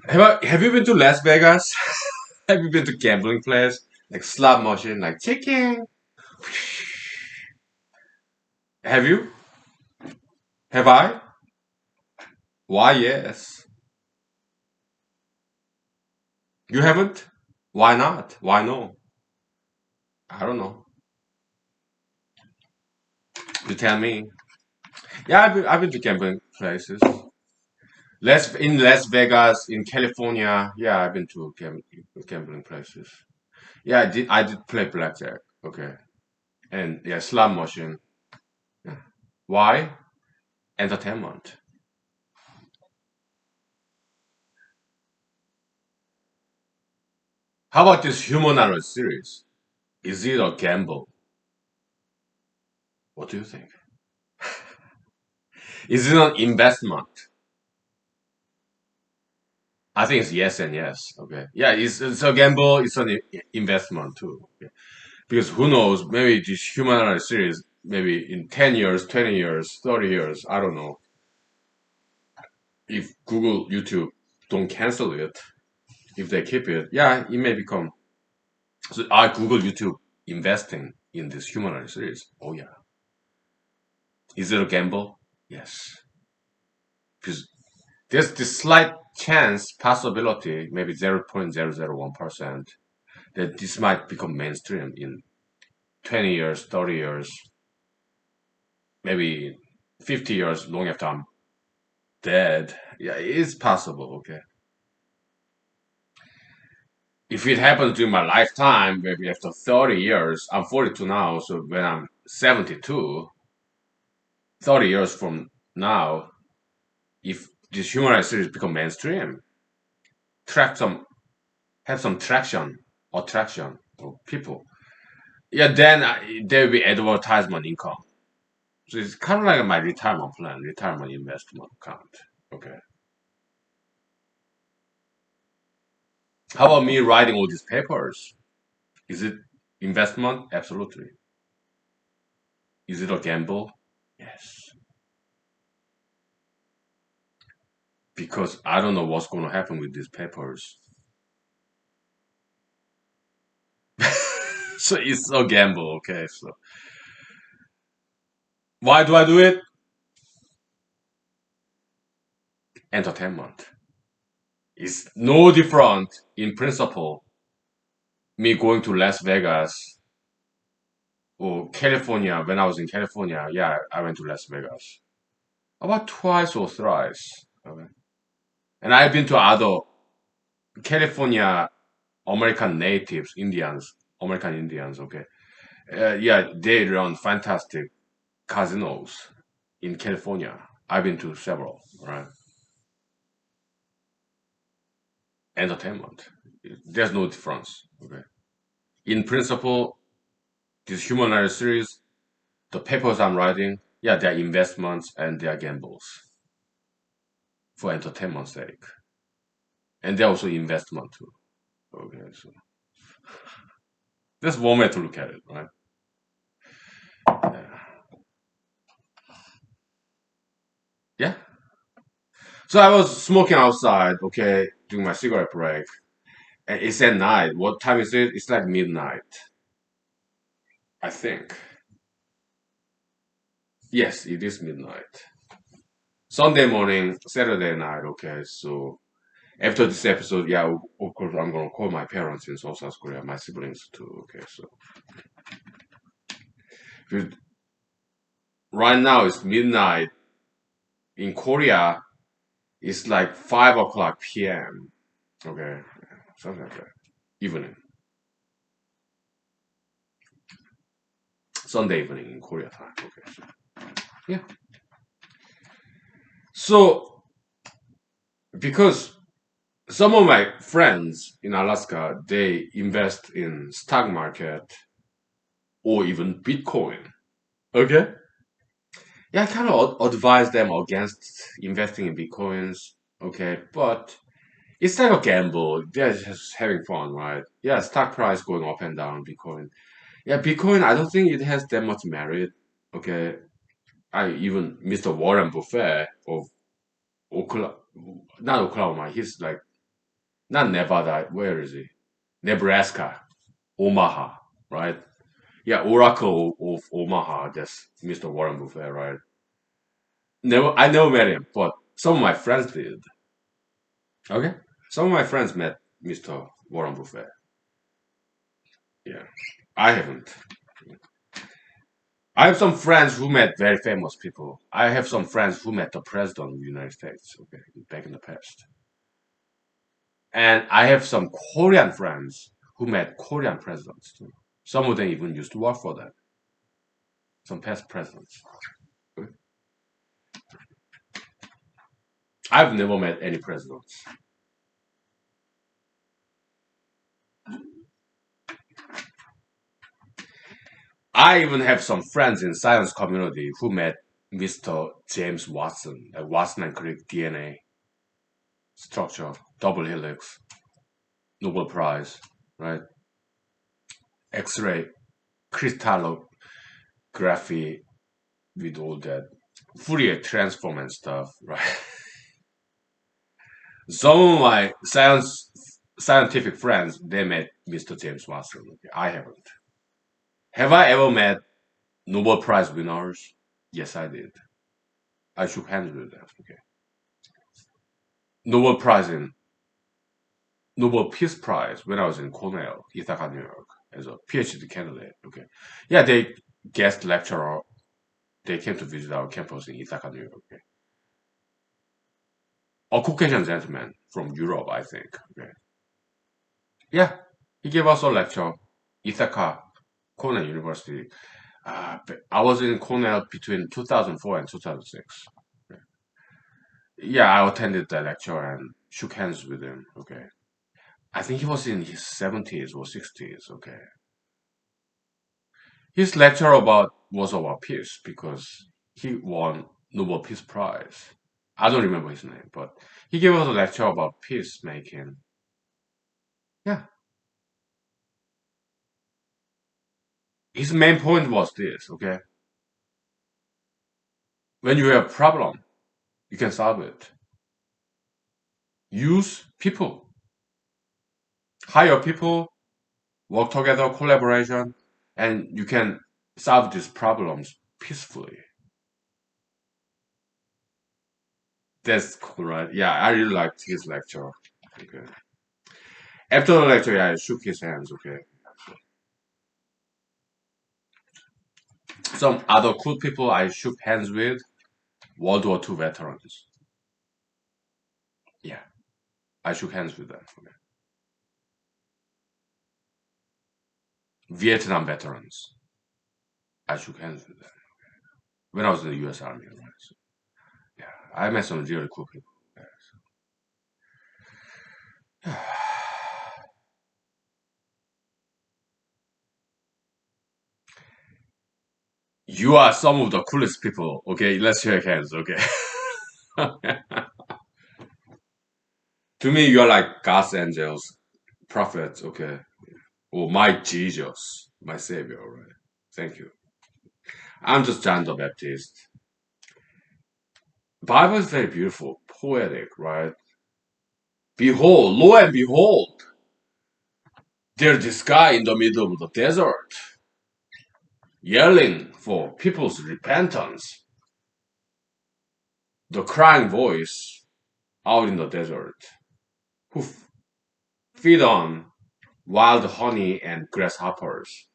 Have you been to Las Vegas? Have you been to gambling place like slot machine, like chicken? Have you? Have I? Why yes? You haven't? Why not? Why no? I don't know. You tell me. Yeah, I've been to gambling places. In Las Vegas, in California. Yeah, I've been to gambling places. Yeah, I did play blackjack. Okay, and yeah, slot machine. Yeah. Why? Entertainment. How about this humanology series? Is it a gamble? What do you think? Is it an investment? I think it's yes and yes. Okay. Yeah, it's a gamble. It's an investment too. Okay. Because who knows? Maybe this humanology series, maybe in 10 years, 20 years, 30 years, I don't know. If Google, YouTube don't cancel it, if they keep it, yeah, it may become. So are Google, YouTube investing in this humanology series? Oh yeah. Is it a gamble? Yes. Because there's this slight chance, possibility, maybe 0.001%, that this might become mainstream in 20 years, 30 years, maybe 50 years, long after I'm dead. Yeah, it's possible, okay. If it happens during my lifetime, maybe after 30 years, I'm 42 now, so when I'm 72, 30 years from now, if this humanized series become mainstream, track some, have some traction, attraction of people, yeah, then there will be advertisement income. So it's kind of like my retirement plan, retirement investment account. Okay. How about me writing all these papers? Is it investment? Absolutely. Is it a gamble? Yes. Because I don't know what's going to happen with these papers. So it's a gamble. Okay. So why do I do it? Entertainment. It's no different in principle. Me going to Las Vegas or California. When I was in California, yeah, I went to Las Vegas about twice or thrice. Okay. And I've been to other California American natives, Indians, American Indians. Okay. Yeah, they run fantastic casinos in California. I've been to several, right? Entertainment. There's no difference. Okay. In principle, this humanitarian series, the papers I'm writing, yeah, they're investments and they're gambles for entertainment's sake. And they're also investment too. Okay, so that's one way to look at it, right? Yeah. Yeah. So I was smoking outside, okay, doing my cigarette break. And it's at night. What time is it? It's like midnight, I think. Yes, it is midnight. Sunday morning, Saturday night, okay. So after this episode, yeah, of course, I'm gonna call my parents in South Korea, my siblings too, okay. So right now it's midnight. In Korea, it's like 5 o'clock p.m. Okay, something like that. Evening, Sunday evening in Korea time. Okay, so yeah. So because some of my friends in Alaska, they invest in stock market or even Bitcoin. Okay. Yeah, I kind of advise them against investing in Bitcoins. Okay, but it's like a gamble. They're just having fun, right? Yeah, stock price going up and down, Bitcoin. Yeah, Bitcoin, I don't think it has that much merit. Okay. I even Mr. Warren Buffett of Oklahoma, not Oklahoma. He's like not Nevada. Where is he? Nebraska, Omaha, right? Yeah, Oracle of Omaha. That's Mr. Warren Buffett, right? Never, I never met him, but some of my friends did. Okay, some of my friends met Mr. Warren Buffett. Yeah, I haven't. I have some friends who met very famous people. I have some friends who met the president of the United States. Okay, back in the past, and I have some Korean friends who met Korean presidents too. Some of them even used to work for them. Some past presidents. Okay? I've never met any presidents. I even have some friends in science community who met Mr. James Watson, Watson and Crick DNA structure, double helix, Nobel Prize, right? X-ray crystallography with all that Fourier transform and stuff, right? Some of my scientific friends they met Mr. James Watson. Okay, I haven't. Have I ever met Nobel Prize winners? Yes, I did. I shook hands with them. Okay. Nobel Prize in Nobel Peace Prize when I was in Cornell, Ithaca, New York, as a PhD candidate. Okay. Yeah, they guest lecturer. They came to visit our campus in Ithaca, New York. Okay. A Caucasian gentleman from Europe, I think. Okay. Yeah, he gave us a lecture, Ithaca, Cornell University. I was in Cornell between 2004 and 2006. Yeah, I attended the lecture and shook hands with him. Okay. I think he was in his 70s or 60s. Okay. His lecture was about peace because he won Nobel Peace Prize. I don't remember his name, but he gave us a lecture about peacemaking. Yeah. His main point was this, okay? When you have a problem, you can solve it. Use people. Hire people, work together, collaboration, and you can solve these problems peacefully. That's cool, right? Yeah, I really liked his lecture. Okay. After the lecture, yeah, I shook his hands, okay? Some other cool people I shook hands with, World War II veterans. Yeah, I shook hands with them. Okay. Vietnam veterans. I shook hands with them when I was in the U.S. Army. Right? So, yeah, I met some really cool people. Yeah. You are some of the coolest people. Okay, let's shake hands. Okay. To me, you're like God's angels, prophets. Okay, or my Jesus, my Savior. Right. Thank you. I'm just John the Baptist. Bible is very beautiful, poetic, right? Behold, lo and behold, there's this guy in the middle of the desert yelling for people's repentance. The crying voice out in the desert who feed on wild honey and grasshoppers.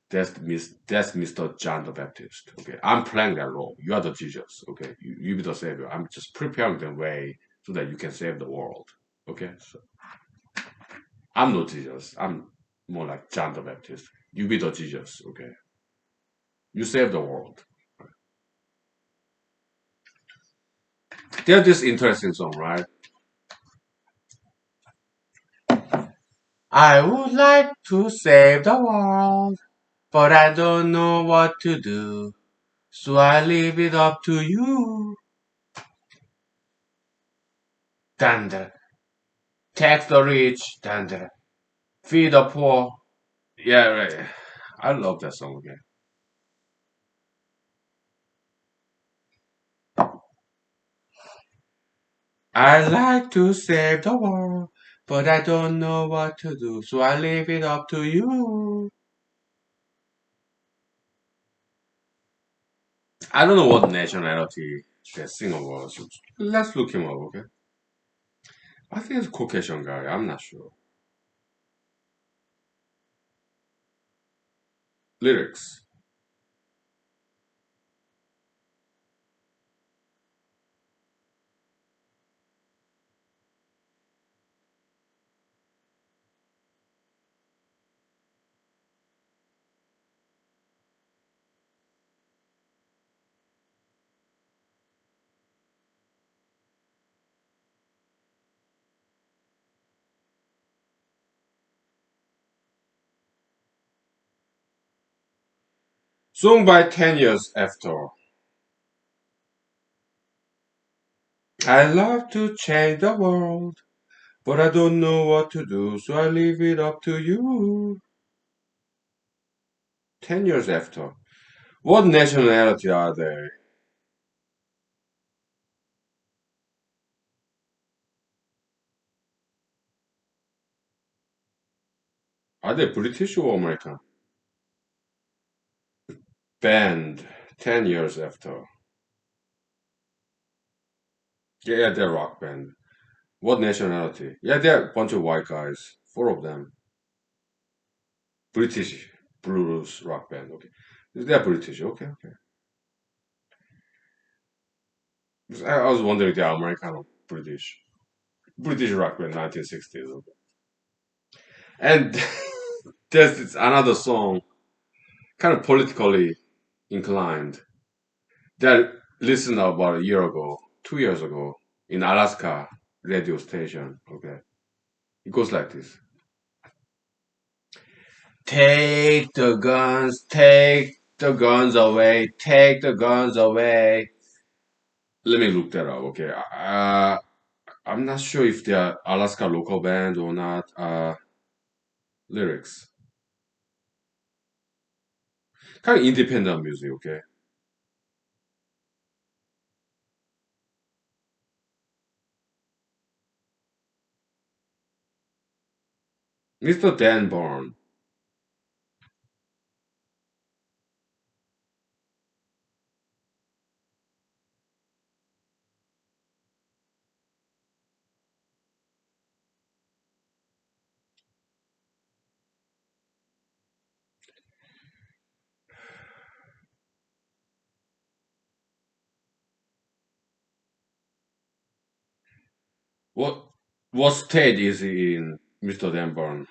That's Mr. John the Baptist. Okay, I'm playing that role. You are the Jesus. Okay, you be the savior. I'm just preparing the way so that you can save the world. Okay, so I'm not Jesus. I'm more like John the Baptist. You be the Jesus. Okay, you save the world. There's this interesting song, right? I would like to save the world, but I don't know what to do. So I leave it up to you. Dun, tax the rich, dun, feed the poor. Yeah, right. I love that song again. I like to save the world, but I don't know what to do, so I leave it up to you. I don't know what nationality the singer was. Let's look him up, okay? I think it's Caucasian guy. I'm not sure. Lyrics. Sung by 10 years after. I love to change the world, but I don't know what to do, so I leave it up to you. 10 years after. What nationality are they? Are they British or American? Band. 10 years after. Yeah, they're rock band. What nationality? Yeah, they're a bunch of white guys. Four of them. British blues rock band. Okay. They're British. Okay, okay. I was wondering if they're American or British. British rock band, 1960s. Okay. And there's this another song, kind of politically inclined, that I listened about a year ago, 2 years ago, in Alaska radio station. Okay. It goes like this. Take the guns away, take the guns away. Let me look that up, okay? I'm not sure if they're Alaska local band or not. Lyrics. Kind of independent music, okay? Mr. Dan Bourne. What what state is he in, Mr. Dan Bourne?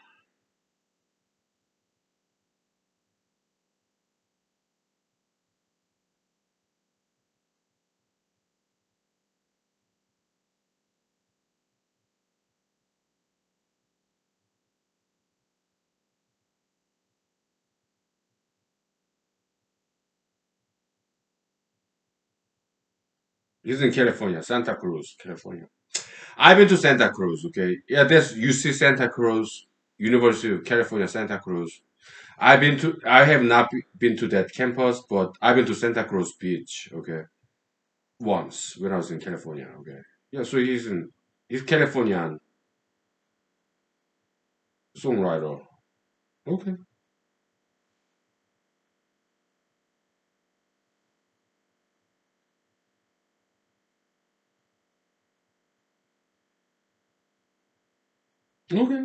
He's in California, Santa Cruz, California. I've been to Santa Cruz, okay? Yeah, there's UC Santa Cruz, University of California, Santa Cruz. I have not been to that campus, but I've been to Santa Cruz Beach, okay, once when I was in California, okay. Yeah, so he's Californian songwriter. Okay, okay.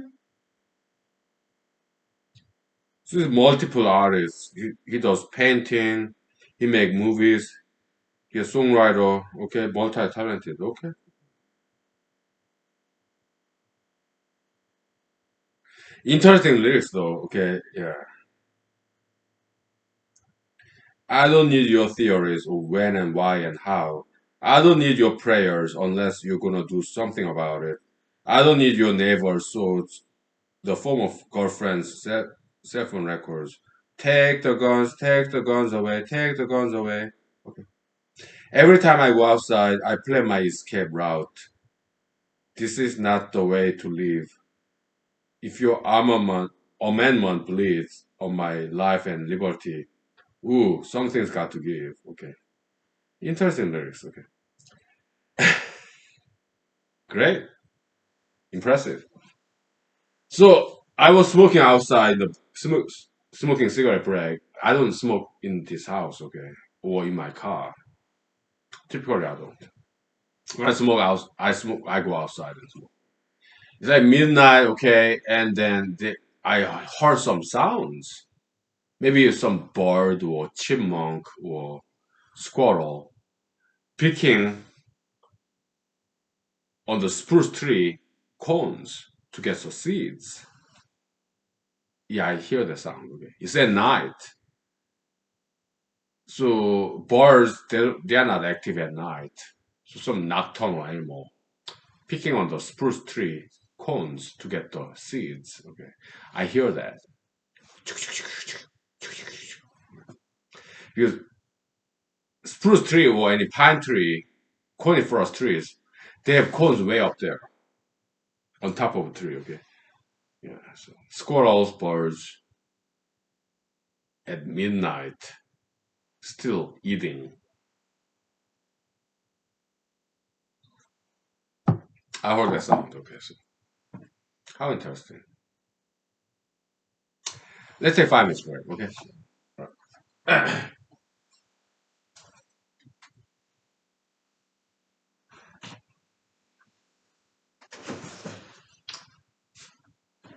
So he's multiple artists. He does painting, he make movies, he's a songwriter, okay, multi-talented, okay. Interesting lyrics though, okay, yeah. I don't need your theories of when and why and how. I don't need your prayers unless you're gonna do something about it. I don't need your neighbors, so the form of girlfriends, cell phone records. Take the guns away, take the guns away. Okay. Every time I go outside, I plan my escape route. This is not the way to live. If your amendment bleeds on my life and liberty, ooh, something's got to give. Okay. Interesting lyrics. Okay. Great. Impressive. So I was smoking outside smoking cigarette break. I don't smoke in this house, okay, or in my car. Typically, I don't. When I smoke out, I smoke. I go outside and smoke. It's like midnight, okay, and then I heard some sounds. Maybe some bird or chipmunk or squirrel picking on the spruce tree cones to get some seeds. Yeah, I hear the sound. Okay, it's at night. So birds, they are not active at night. So some nocturnal animal picking on the spruce tree cones to get the seeds. Okay, I hear that because spruce tree or any pine tree, coniferous trees, they have cones way up there on top of a tree. Okay, yeah. So squirrels, birds at midnight still eating. I heard that sound. Okay, so how interesting. Let's take 5 minutes break. Okay.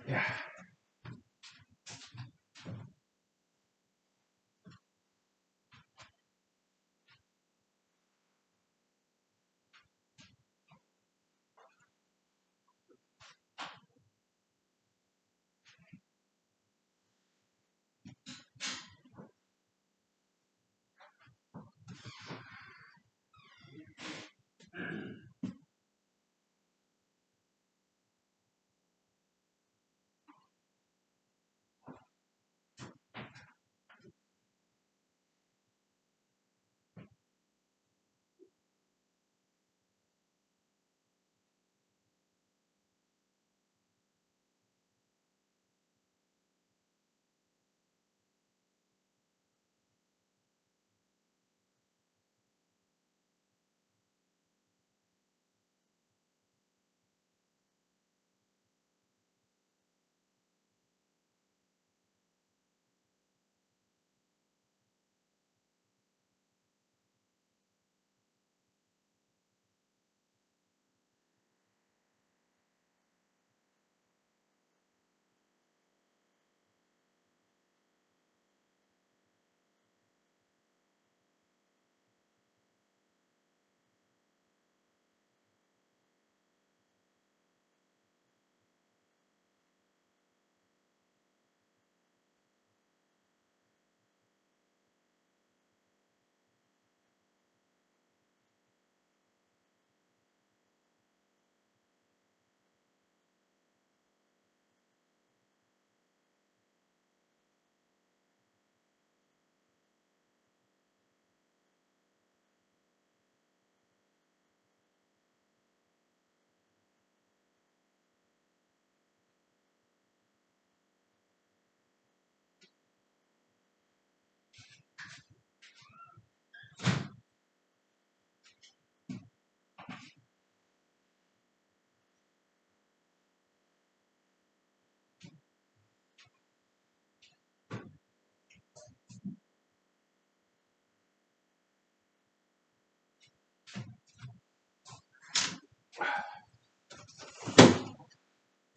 Yeah.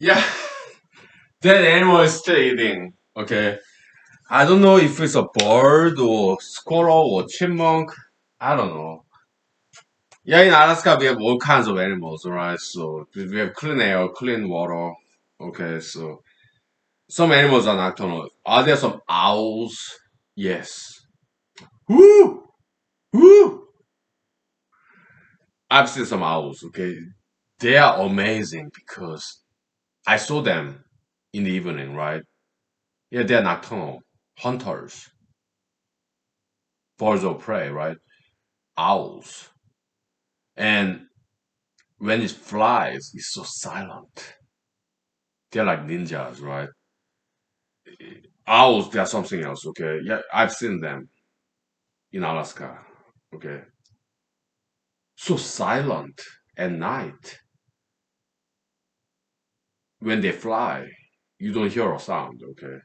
Yeah, that animal is still eating. Okay. I don't know if it's a bird or squirrel or chipmunk. I don't know. Yeah, in Alaska we have all kinds of animals, right? So we have clean air, clean water. Okay, so some animals are nocturnal. Are there some owls? Yes. Woo! Woo! I've seen some owls, okay? They are amazing because I saw them in the evening, right? Yeah, they're nocturnal hunters, birds of prey, right? Owls. And when it flies, it's so silent. They're like ninjas, right? Owls, they're something else, okay? Yeah, I've seen them in Alaska, okay? So silent at night. when they fly, you don't hear a sound, okay?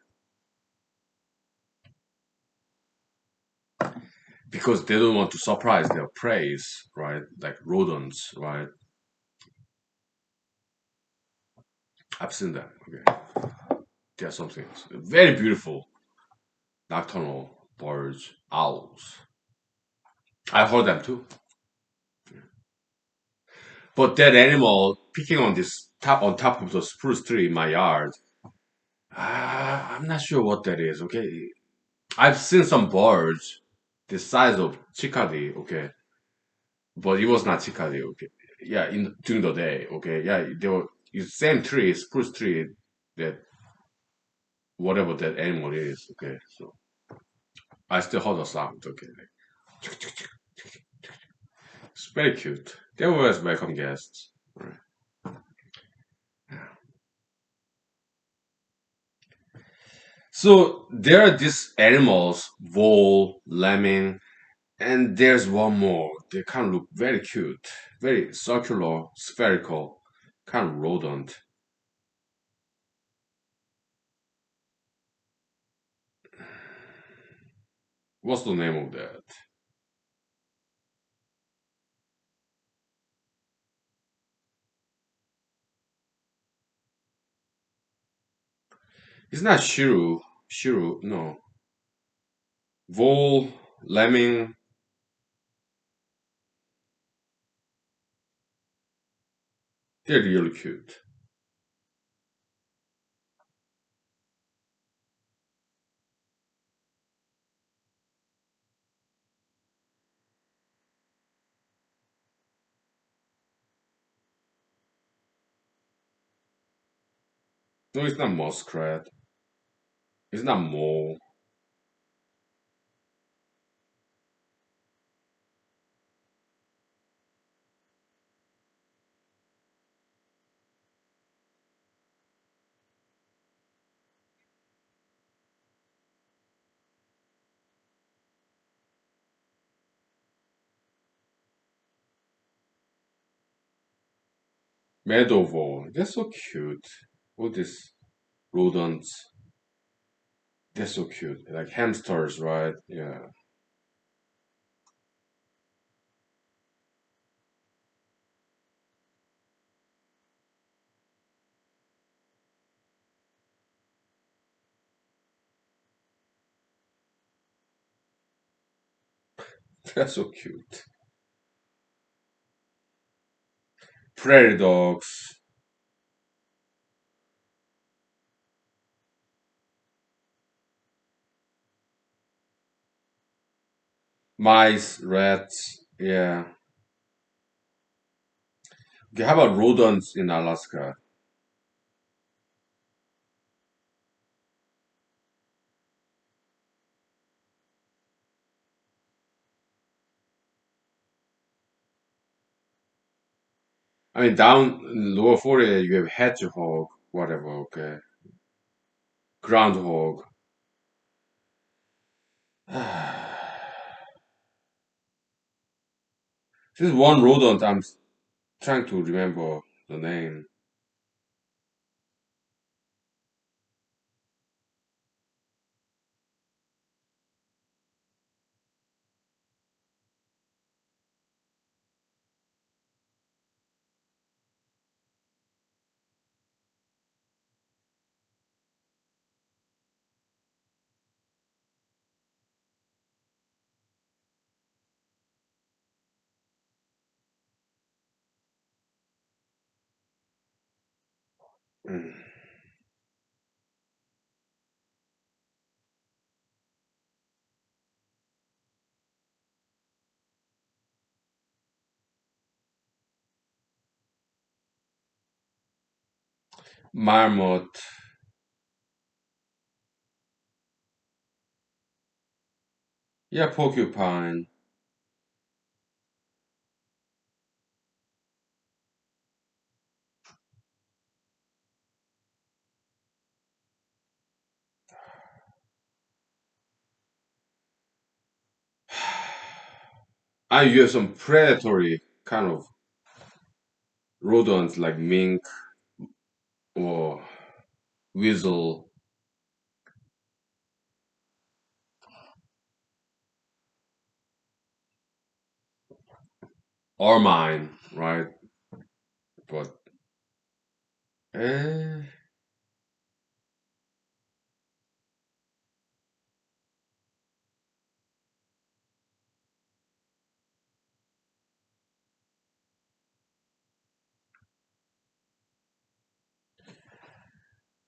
Because they don't want to surprise their prey, right? Like rodents, right? I've seen them. Okay, there are some things very beautiful nocturnal birds, owls. I heard them too. But that animal picking on this top on top of the spruce tree in my yard, I'm not sure what that is. Okay, I've seen some birds the size of chickadee. Okay, but it was not chickadee. Okay, yeah, in during the day. Okay, yeah, they were it's same tree, spruce tree that whatever that animal is. Okay, so I still heard the sound. Okay, like, it's very cute. They were always welcome guests. Right. So there are these animals, vole, lemming, and there's one more. They kind of look very cute, very circular, spherical, kind of rodent. What's the name of that? It's not Shiru. Shiru, no. Vole, lemming, they're really cute. No, it's not muskrat. It's not mole. Meadow vole. They're so cute. All these rodents. They're so cute. Like hamsters, right? Yeah. They're so cute. Prairie dogs, mice, rats. Yeah. Okay, how about rodents in Alaska? I mean, down in lower 40, you have hedgehog, whatever, okay. Groundhog. This is one rodent I'm trying to remember the name. Mm. Marmot. Yeah, porcupine. I use some predatory kind of rodents like mink. or weasel or mine, right? But eh,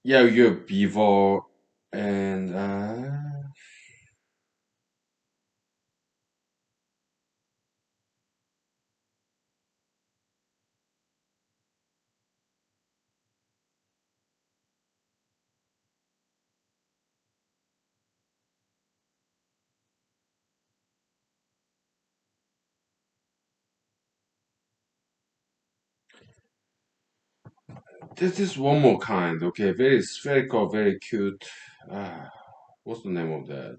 yeah, you're beaver, and this is one more kind. Okay, very spherical, very cute. Ah, what's the name of that?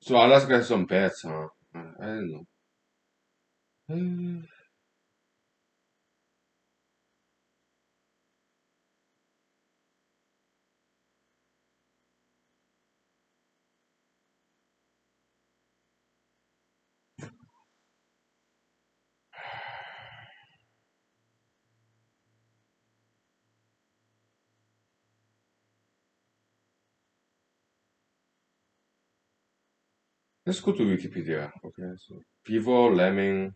So Alaska has some bats, huh? I don't know. Let's go to Wikipedia. Okay, so beaver, lemming,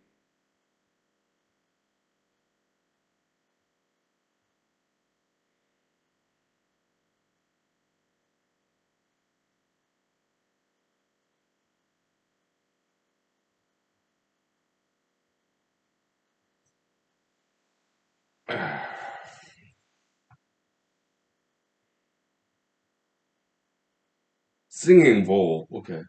singing vole. Okay,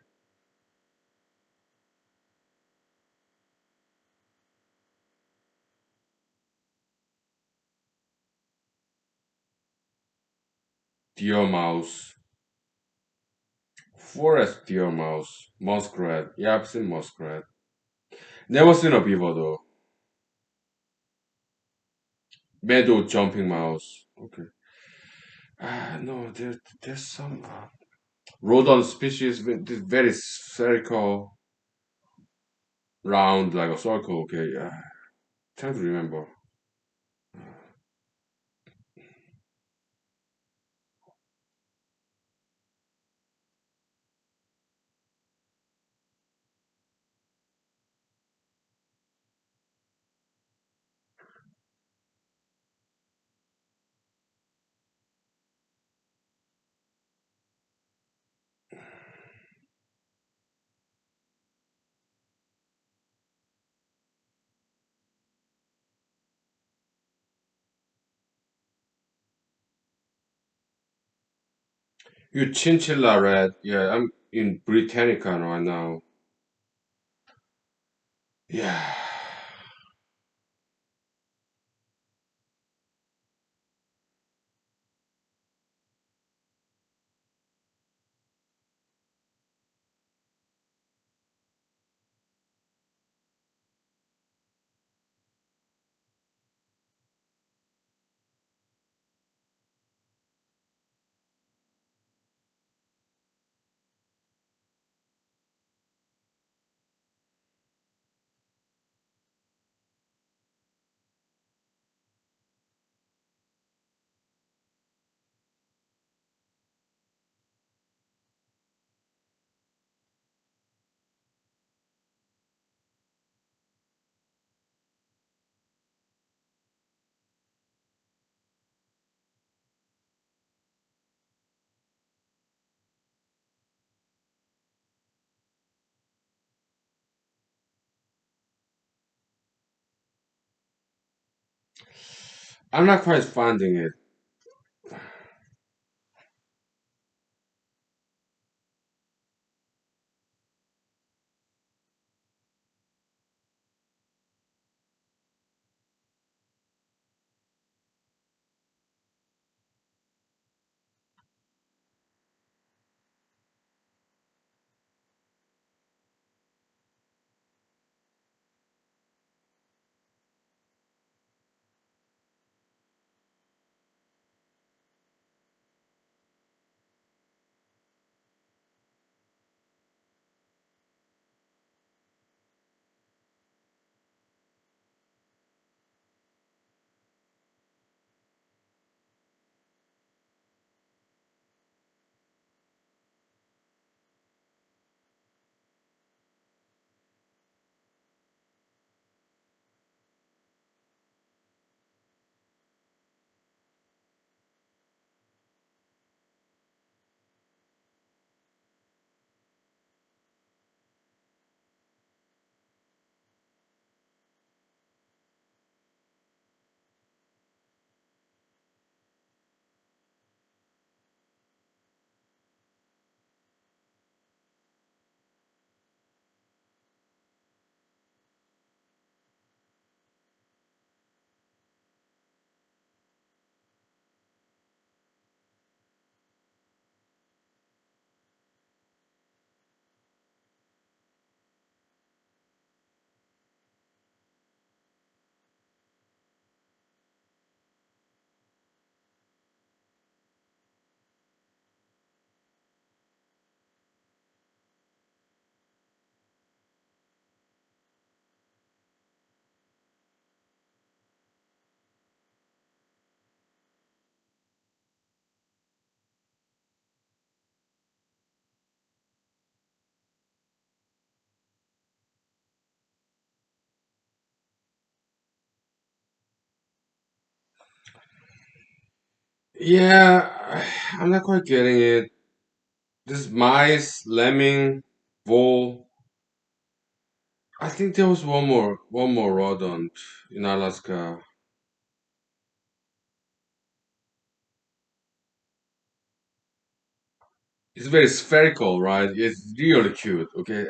deer mouse, forest deer mouse, muskrat. Yeah, I've seen muskrat. Never seen a beaver though. Meadow jumping mouse. Okay. No, there's some rodent species with this very spherical, round like a circle. Okay, trying to remember. You chinchilla red. Yeah, I'm in Britannica right now. Yeah. I'm not quite finding it. Yeah, I'm not quite getting it. This mice, lemming, vole. I think there was one more rodent in Alaska. It's very spherical, right? It's really cute. Okay,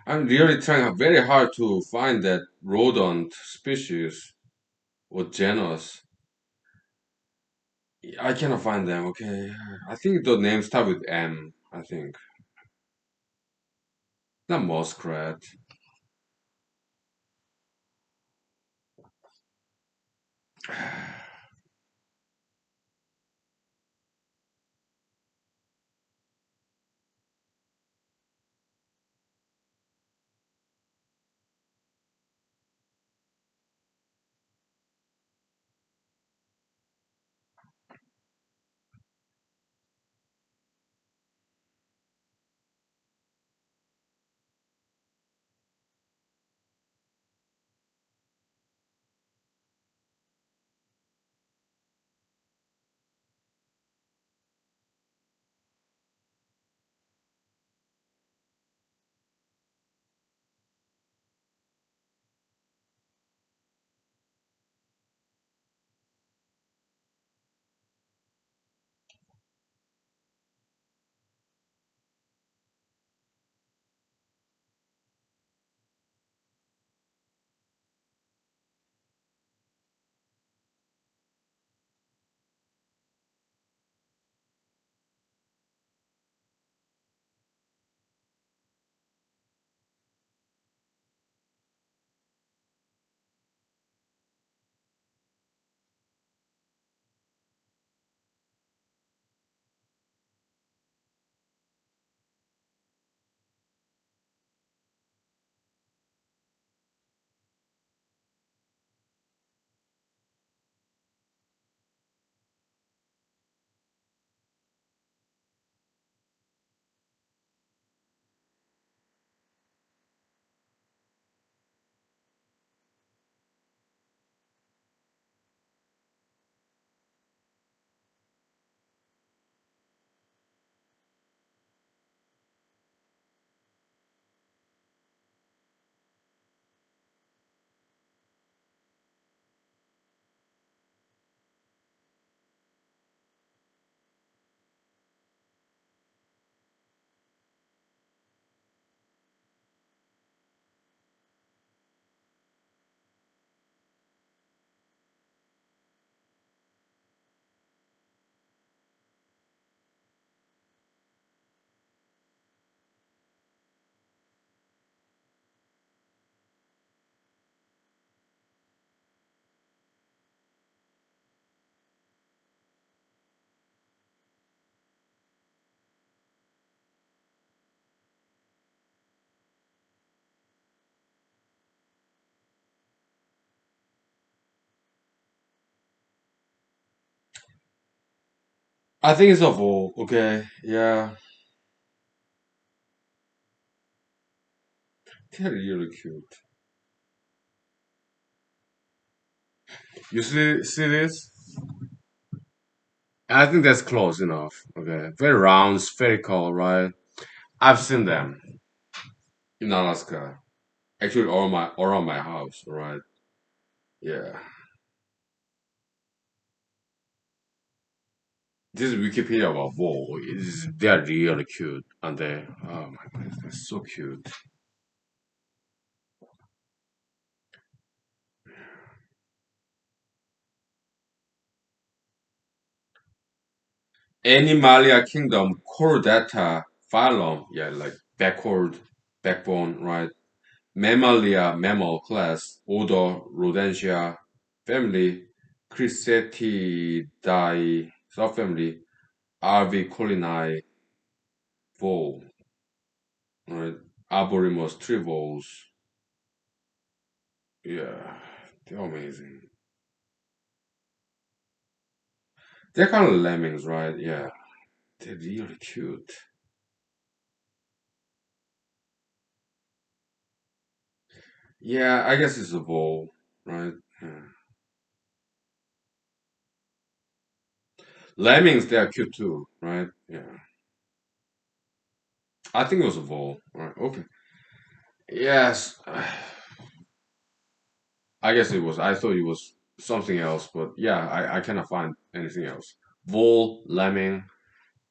I'm really trying very hard to find that rodent species or genus. I cannot find them. Okay, I think the name start with M. I think not muskrat. I think it's a vole. Okay, yeah, they're really cute. You see this? I think that's close enough. Okay, very round, spherical, right? I've seen them in Alaska. Actually, around my house, right? Yeah. This is Wikipedia about vole. They're really cute, and they, oh my goodness, they're so cute. Animalia kingdom, Chordata phylum, yeah, like backward, backbone, right? Mammalia, mammal class, order, Rodentia, family, Chrysetidae, subfamily, Arvicolinae, vole, right? Arborimus, tree voles, yeah, they're amazing. They're kind of lemmings, right? Yeah, they're really cute. Yeah, I guess it's a vole, right? Yeah. Lemmings, they are cute too, right? Yeah. I think it was a vole, right? Okay. Yes. I guess it was. I thought it was something else, but yeah, I cannot find anything else. Vole, lemming,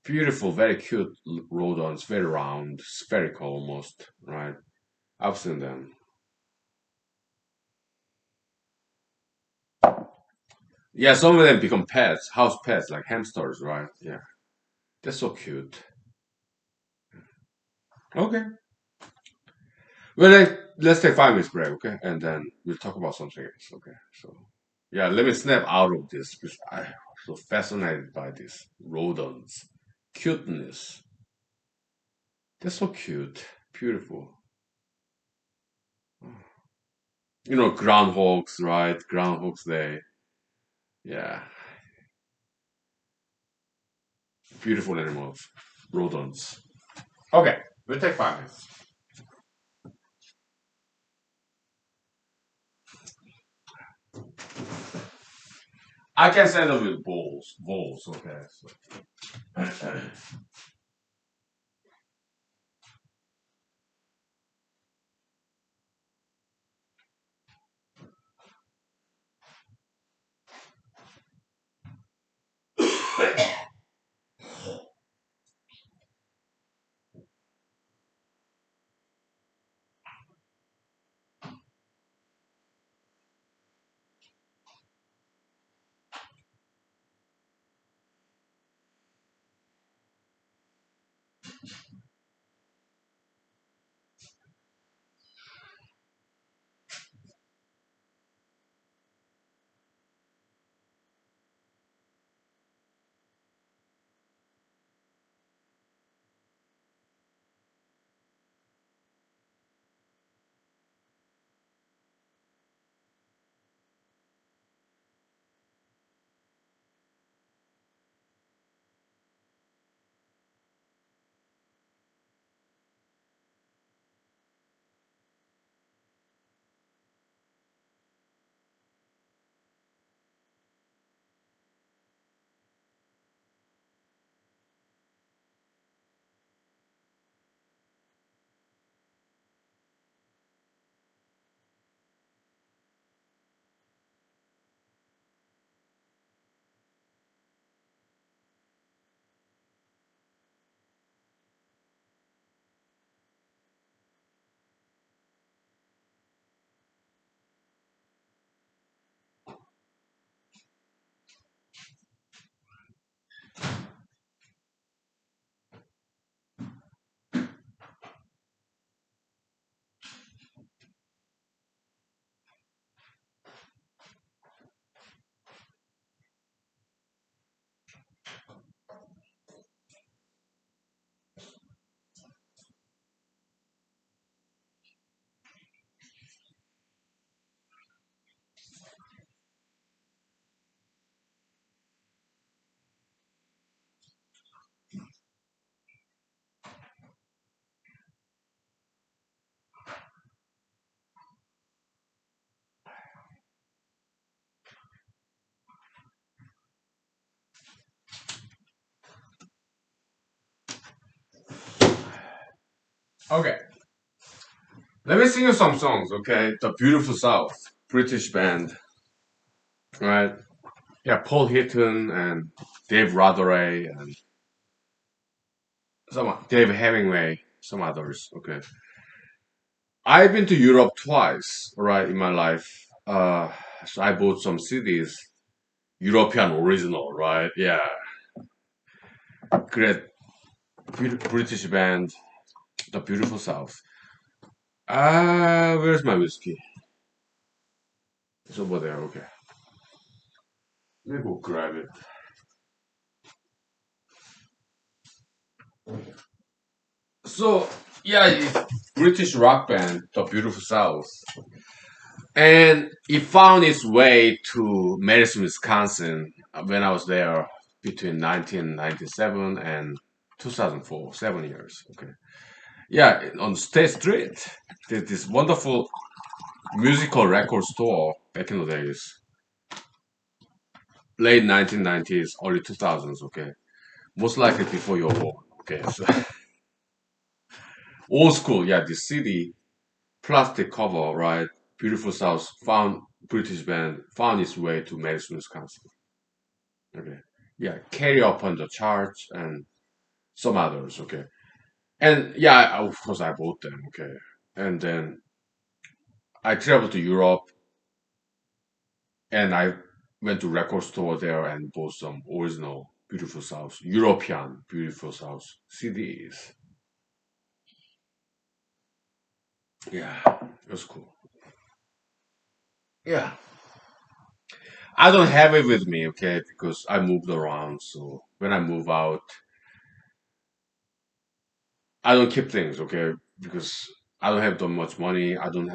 beautiful, very cute rodents, very round, spherical almost, right? I've seen them. Yeah, some of them become pets, house pets, like hamsters, right? Yeah, they're so cute. Okay. Well, let's take 5 minutes break, okay? And then we'll talk about something else, okay? So, yeah, let me snap out of this because I'm so fascinated by these rodents. Cuteness. They're so cute. Beautiful. You know, groundhogs, right? Groundhogs, they, yeah, beautiful animals. Rodents. Okay, we'll take 5 minutes. I can send them with balls. Balls, okay? So. Okay, let me sing you some songs. Okay, The Beautiful South, British band, right? Yeah, Paul Hitton and Dave Rotheray and some Dave Hemingway, some others. Okay, I've been to Europe twice, right, in my life. So I bought some CDs, European original, right? Yeah, great British band, The Beautiful South. Where's my whiskey? It's over there. Okay, let me go grab it. So yeah, it's British rock band, The Beautiful South, and it found its way to Madison, Wisconsin when I was there between 1997 and 2004, 7 years. Okay, yeah, on State Street, there's this wonderful musical record store back in the days, late 1990s, early 2000s. Okay, most likely before your war. Okay, so old school. Yeah, the CD plastic cover, right? Beautiful South found British band found its way to Madison, Wisconsin. Okay, yeah, carry up on the charts and some others. Okay, and yeah, of course I bought them. Okay, and then I traveled to Europe and I went to record store there and bought some original Beautiful South, European Beautiful South CDs. Yeah, it was cool. Yeah, I don't have it with me, okay, because I moved around. So when I move out, I don't keep things, okay, because I don't have that much money. I don't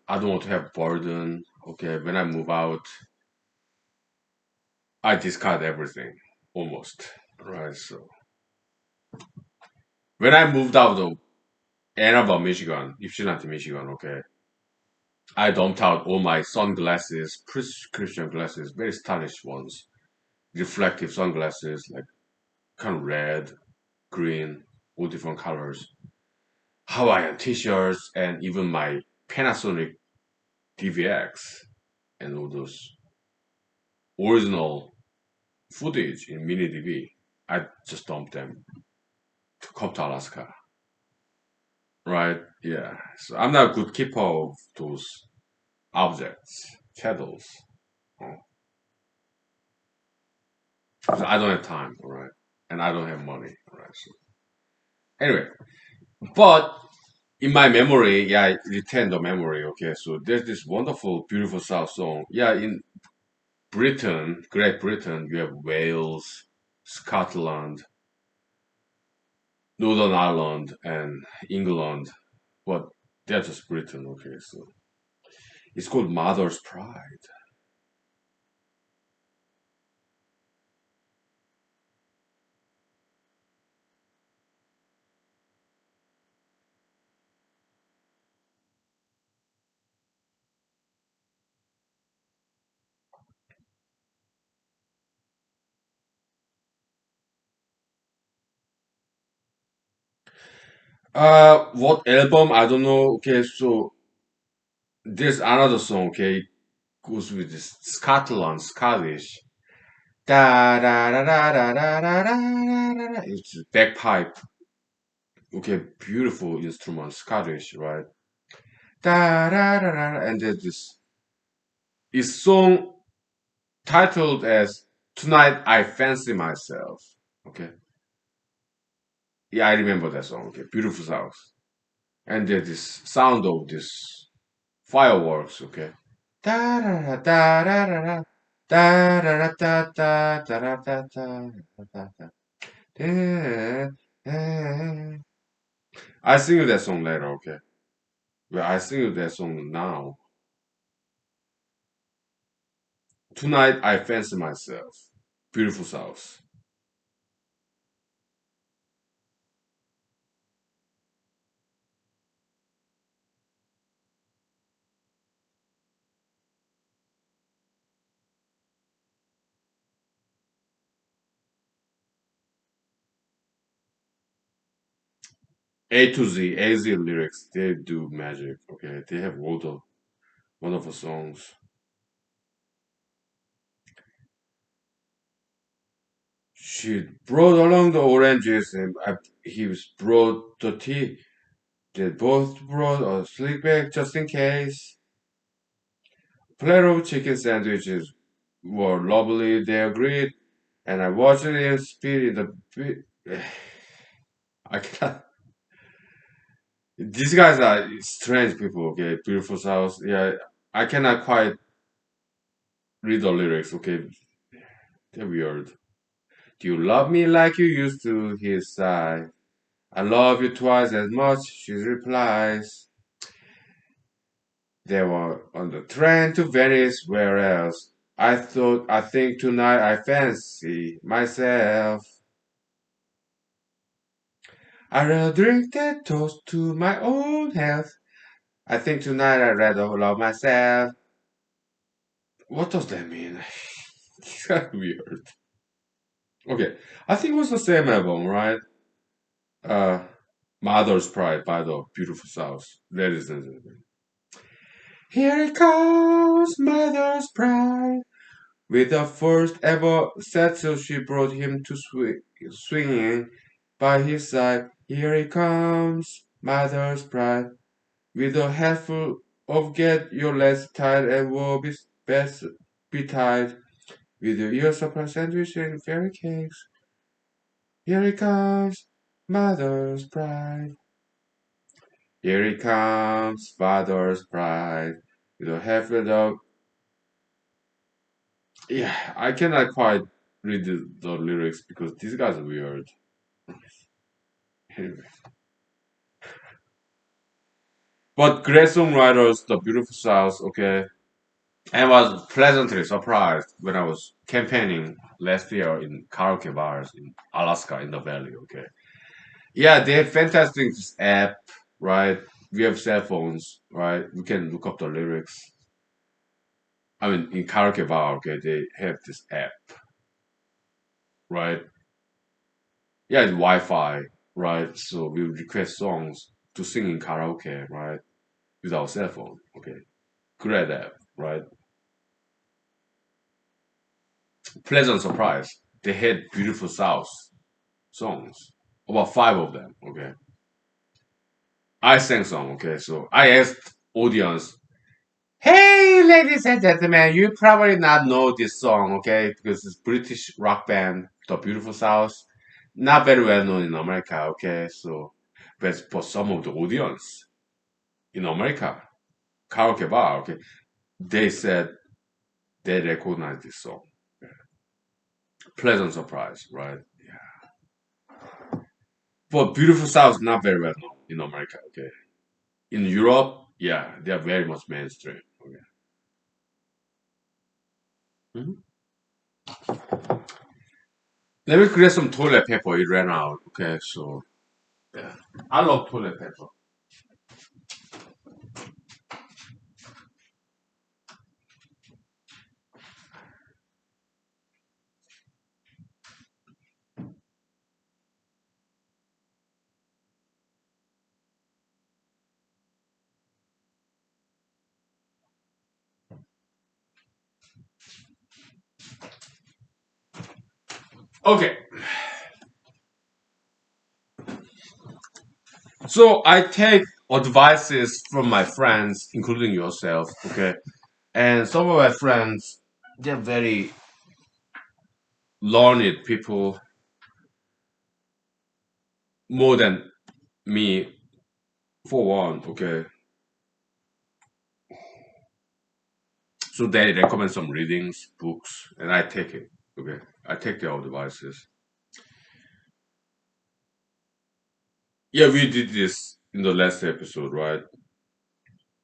want to have burden. Okay, when I move out, I discard everything almost. Right. So when I moved out of Ann Arbor, Michigan, Ypsilanti, Michigan, okay, I dumped out all my sunglasses, prescription glasses, very stylish ones, reflective sunglasses, like kind of red, green, all different colors, Hawaiian t-shirts, and even my Panasonic DVX and all those original footage in mini DV. I just dumped them to come to Alaska. Right? Yeah. So I'm not a good keeper of those objects, shadows. Oh, so I don't have time, all right? And I don't have money, all right? So anyway, but in my memory, yeah, I retain the memory, okay? So there's this wonderful, beautiful South song. Yeah, in Britain, Great Britain, you have Wales, Scotland, Northern Ireland, and England, but they're just Britain, okay? So it's called Mother's Pride. What album? I don't know. Okay, so there's another song, okay, goes with this Scotland, Scottish. Da da da da da da da da da da. It's bagpipe. Okay, beautiful instrument, Scottish, right? Da da da da. And there's this is song titled as "Tonight I Fancy Myself." Okay, yeah, I remember that song. Okay, beautiful sound. And there's this sound of this fireworks. Okay, da da da da da da da da da da da da da da da. I sing you that song later, okay? Well, I sing you that song now. Tonight I fancy myself. Beautiful South. A to Z, A Z lyrics, they do magic. Okay, they have all the wonderful songs. She brought along the oranges, and he was brought the tea. They both brought a slick bag just in case. Platter of chicken sandwiches were lovely, they agreed, and I watched them speed in the. I cannot. These guys are strange people. Okay, beautiful south. Yeah, I cannot quite read the lyrics. Okay, they're weird. Do you love me like you used to? He sighed. I love you twice as much. She replies. They were on the train to Venice. Where else? I think tonight I fancy myself. I rather drink that toast to my own health. I think tonight I rather love myself. What does that mean? It's kind of weird. Okay, I think it was the same album, right? Uh, Mother's Pride by the Beautiful South. Ladies and gentlemen. Here it comes, Mother's Pride. With the first ever settle, she brought him to swinging by his side. Here he comes, Mother's Pride. With a handful of get your legs tied and will be best be tied. With your ears supply sandwich and fairy cakes. Here he comes, Mother's Pride. Here he comes, Father's Pride. With a handful of yeah, I cannot quite read the lyrics because these guys are weird. Anyway. But great songwriters, the beautiful South, okay. And was pleasantly surprised when I was campaigning last year in karaoke bars in Alaska in the valley, okay. Yeah, they have fantastic app, right? We have cell phones, right? We can look up the lyrics. I mean, in karaoke bar, okay, they have this app, right? Yeah, it's Wi-Fi, right? So we request songs to sing in karaoke, right? With our cell phone, okay. Great app, right? Pleasant surprise. They had beautiful South songs, about five of them, okay. I sang some, okay. So I asked audience, "Hey, ladies and gentlemen, you probably not know this song, okay? Because it's British rock band, The Beautiful South, not very well known in America, okay? So, but for some of the audience in America, karaoke bar, okay, they said they recognize this song. Pleasant surprise, right? Yeah. But Beautiful South is not very well known in America, okay? In Europe, yeah, they are very much mainstream, okay? Mhm. Let me create some toilet paper. It ran out, okay? So, yeah. I love toilet paper. Okay, so I take advices from my friends, including yourself, okay? And some of my friends, they're very learned people, more than me, for one, okay? So they recommend some readings, books, and I take it, okay? I take their advices. Yeah, we did this in the last episode, right?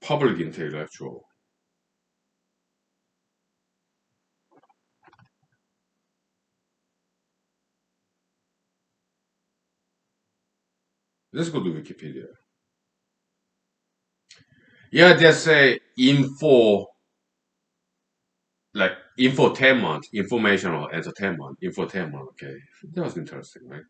Public intellectual. Let's go to Wikipedia. Yeah, they say like infotainment, informational entertainment, infotainment. Okay, that was interesting, right?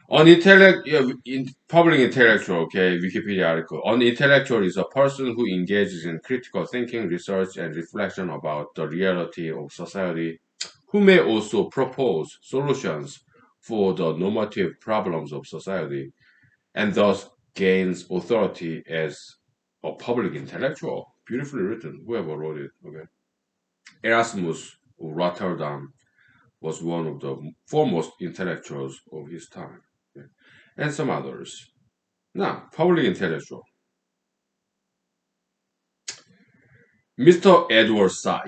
In public intellectual, okay, Wikipedia article. An intellectual is a person who engages in critical thinking, research, and reflection about the reality of society, who may also propose solutions for the normative problems of society, and thus gains authority as a public intellectual. Beautifully written. Whoever wrote it, okay. Erasmus of Rotterdam was one of the foremost intellectuals of his time, okay, and some others. Now, public intellectual. Mr. Edward Said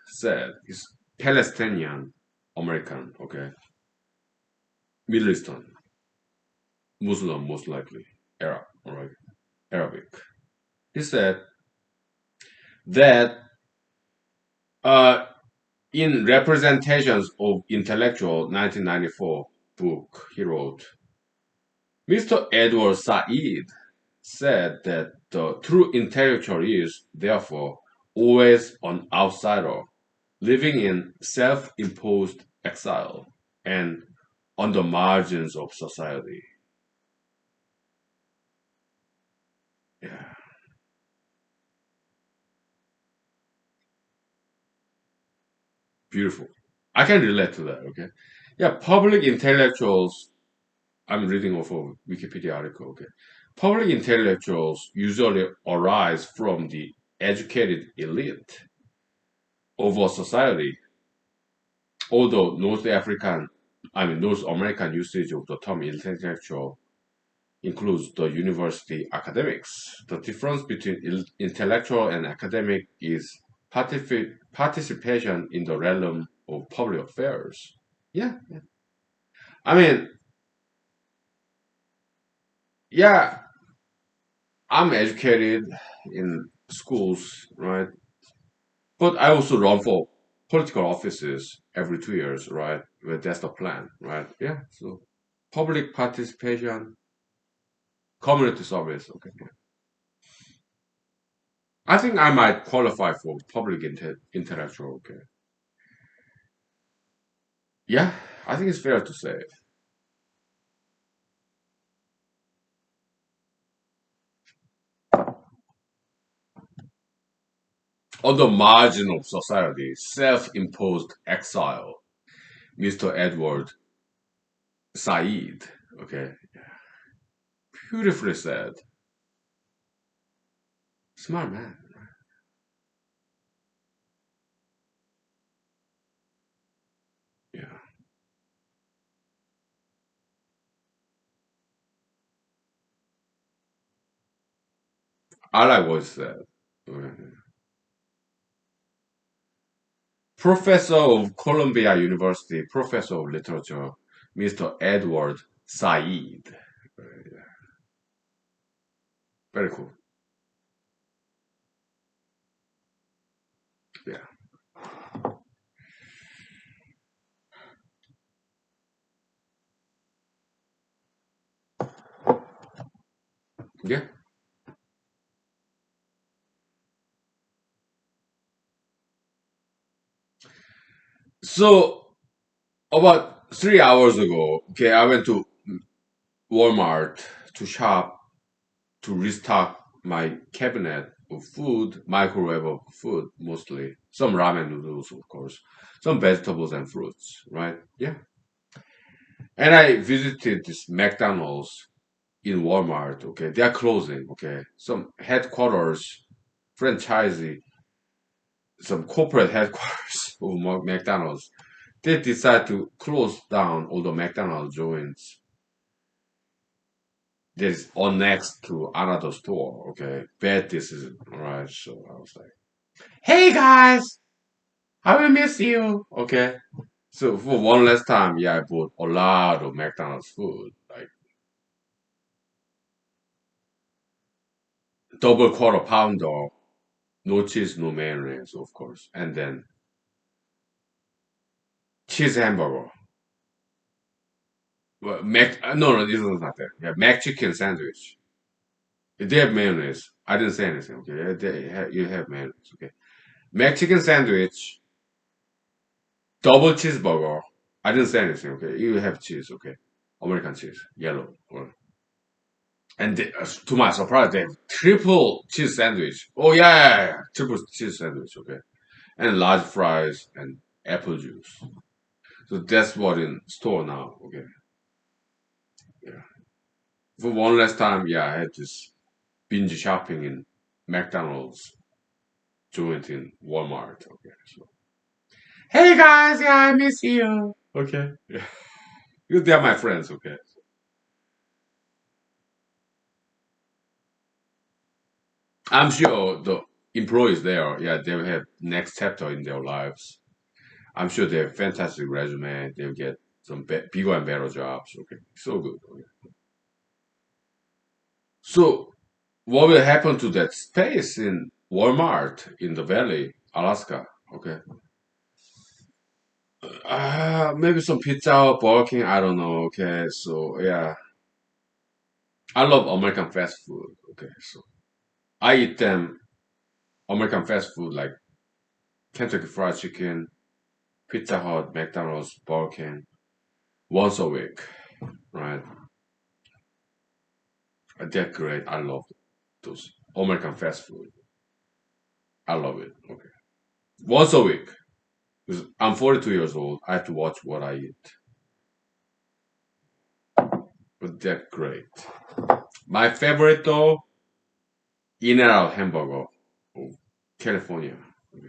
said he's Palestinian American, okay, Middle Eastern, Muslim most likely, Arab, all right, Arabic. He said that uh, in Representations of Intellectual 1994 book he wrote, Mr. Edward Said said that the true intellectual is, therefore, always an outsider, living in self imposed exile and on the margins of society. Yeah, beautiful. I can relate to that, okay? Yeah, public intellectuals, I'm reading off of Wikipedia article, okay? Public intellectuals usually arise from the educated elite of a society, although North American usage of the term intellectual includes the university academics. The difference between intellectual and academic is participation in the realm of public affairs. Yeah, yeah. I mean, yeah, I'm educated in schools, right? But I also run for political offices every 2 years, right? Well, that's the plan, right? Yeah. So public participation, community service. Okay. Yeah. I think I might qualify for public intellectual. Okay. Yeah, I think it's fair to say. On the margin of society, self-imposed exile, Mr. Edward Said. Okay. Beautifully said. Smart man. Yeah. I like what he said. Okay. Professor of Columbia University, Professor of Literature, Mr. Edward Said. Very cool. Yeah. Yeah. So about 3 hours ago, okay, I went to Walmart to shop to restock my cabinet of food, microwave food mostly, some ramen noodles, of course, some vegetables and fruits, right? Yeah. And I visited this McDonald's in Walmart. Okay, they are closing. Okay, some headquarters, franchisee, some corporate headquarters of McDonald's. They decide to close down all the McDonald's joints that is on next to another store. Okay, bad decision. All right, so I was like, "Hey guys, I will miss you." Okay, so for one last time, yeah, I bought a lot of McDonald's food, like double quarter pounder, no cheese, no mayonnaise, of course, and then cheese hamburger. Well, no, this is not that. Yeah, Mac chicken sandwich. They have mayonnaise. I didn't say anything. Okay, yeah, you have mayonnaise. Okay, Mac chicken sandwich, double cheeseburger. I didn't say anything. Okay, you have cheese. Okay, American cheese, yellow. And to my surprise, they have triple cheese sandwich. Oh yeah, triple cheese sandwich. Okay, and large fries and apple juice. So that's what in store now. Okay, yeah. For one last time, yeah, I had this binge shopping in McDonald's joint in Walmart. Okay, so hey guys, yeah, I miss you. Okay, yeah, because they're my friends. Okay, I'm sure the employees there, yeah, they will have next chapter in their lives. I'm sure they have fantastic resume. They'll get some bigger and better jobs. Okay, so good. Okay. So, what will happen to that space in Walmart in the Valley, Alaska? Okay, maybe some pizza or Burger King. I don't know. Okay, so yeah, I love American fast food. Okay, so I eat them American fast food like Kentucky Fried Chicken, Pizza Hut, McDonald's, Burger King once a week. Right, they're great. I love those American fast food. I love it. Okay. Once a week. Because I'm 42 years old. I have to watch what I eat. But they're great. My favorite though, In and Out hamburger of California. Okay.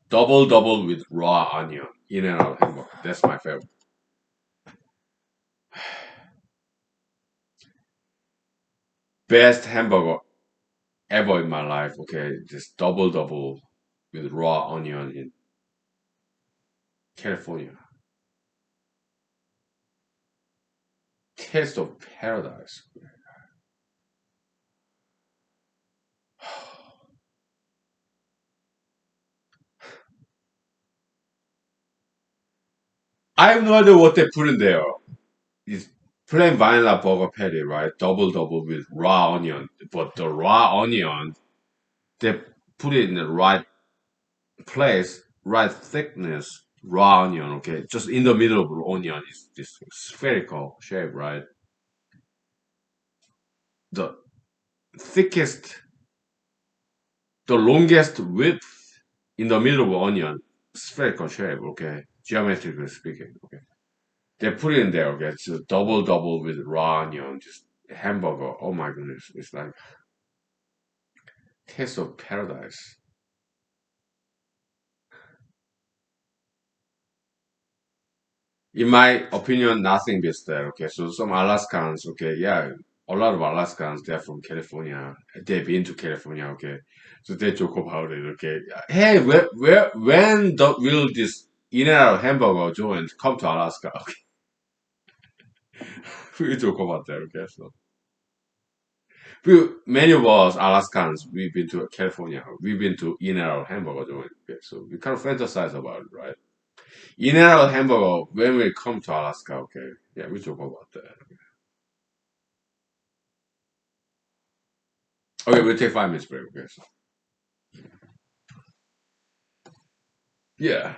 Double with raw onion. In and Out hamburger. That's my favorite. Best hamburger ever in my life. Okay. Just double with raw onion in California. Taste of paradise. I have no idea what they put in there. It's plain vanilla burger patty, right? Double with raw onion. But the raw onion, they put it in the right place, right thickness, raw onion, okay? Just in the middle of the onion is this spherical shape, right? The thickest, the longest width in the middle of the onion, spherical shape, okay? Geometrically speaking, okay? They put it in there, okay? It's a double with raw onion, just hamburger. Oh my goodness, it's like taste of paradise. In my opinion, nothing beats that. Okay, so some Alaskans, okay, yeah, a lot of Alaskans, they're from California. They've been to California, okay, so they joke about it. Okay, hey, when will this In-N-Out hamburger joint come to Alaska? Okay, we joke about that. Okay, so many of us Alaskans, we've been to California. We've been to In-N-Out hamburger joint. Okay, so we kind of fantasize about it, right? In-N-Out hamburger when we come to Alaska. Okay, yeah, we joke about that. Okay, we'll take 5 minutes break. Okay, so yeah.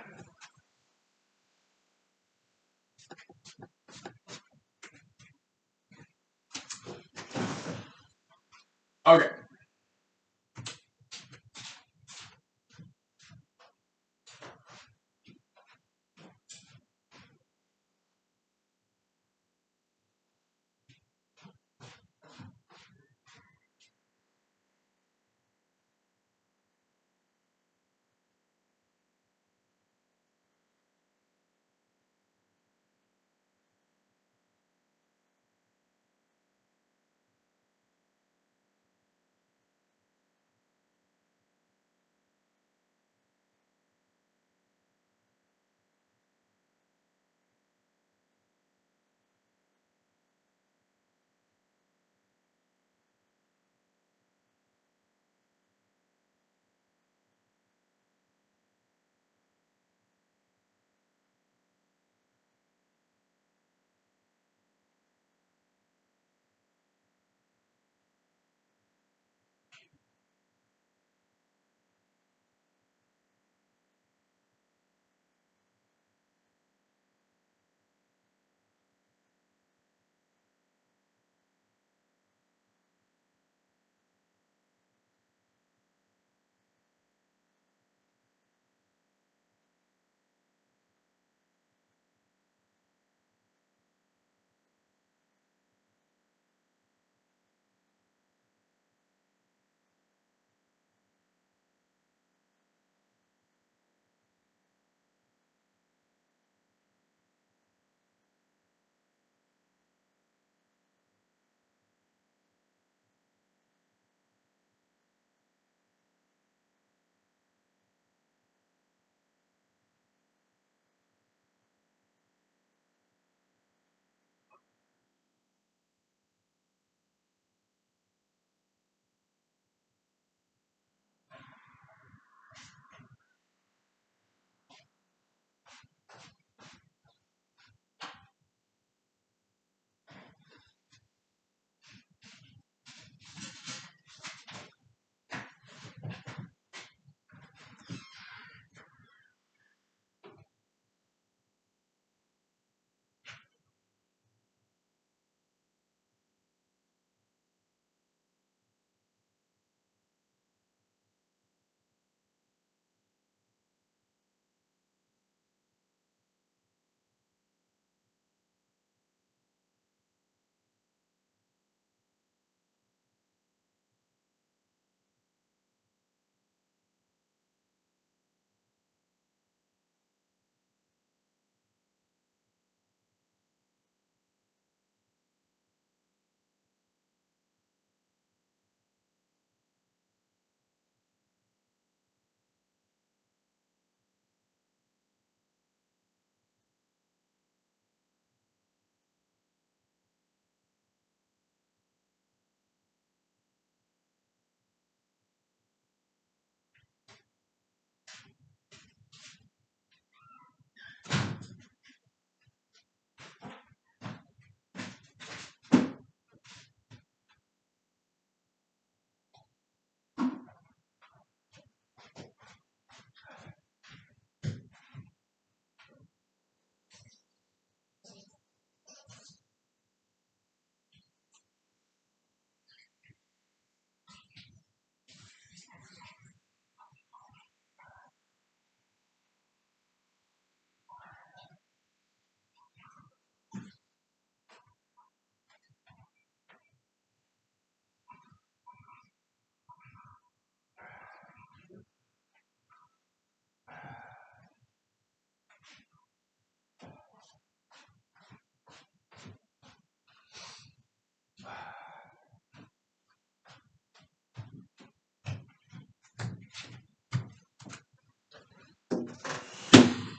Okay.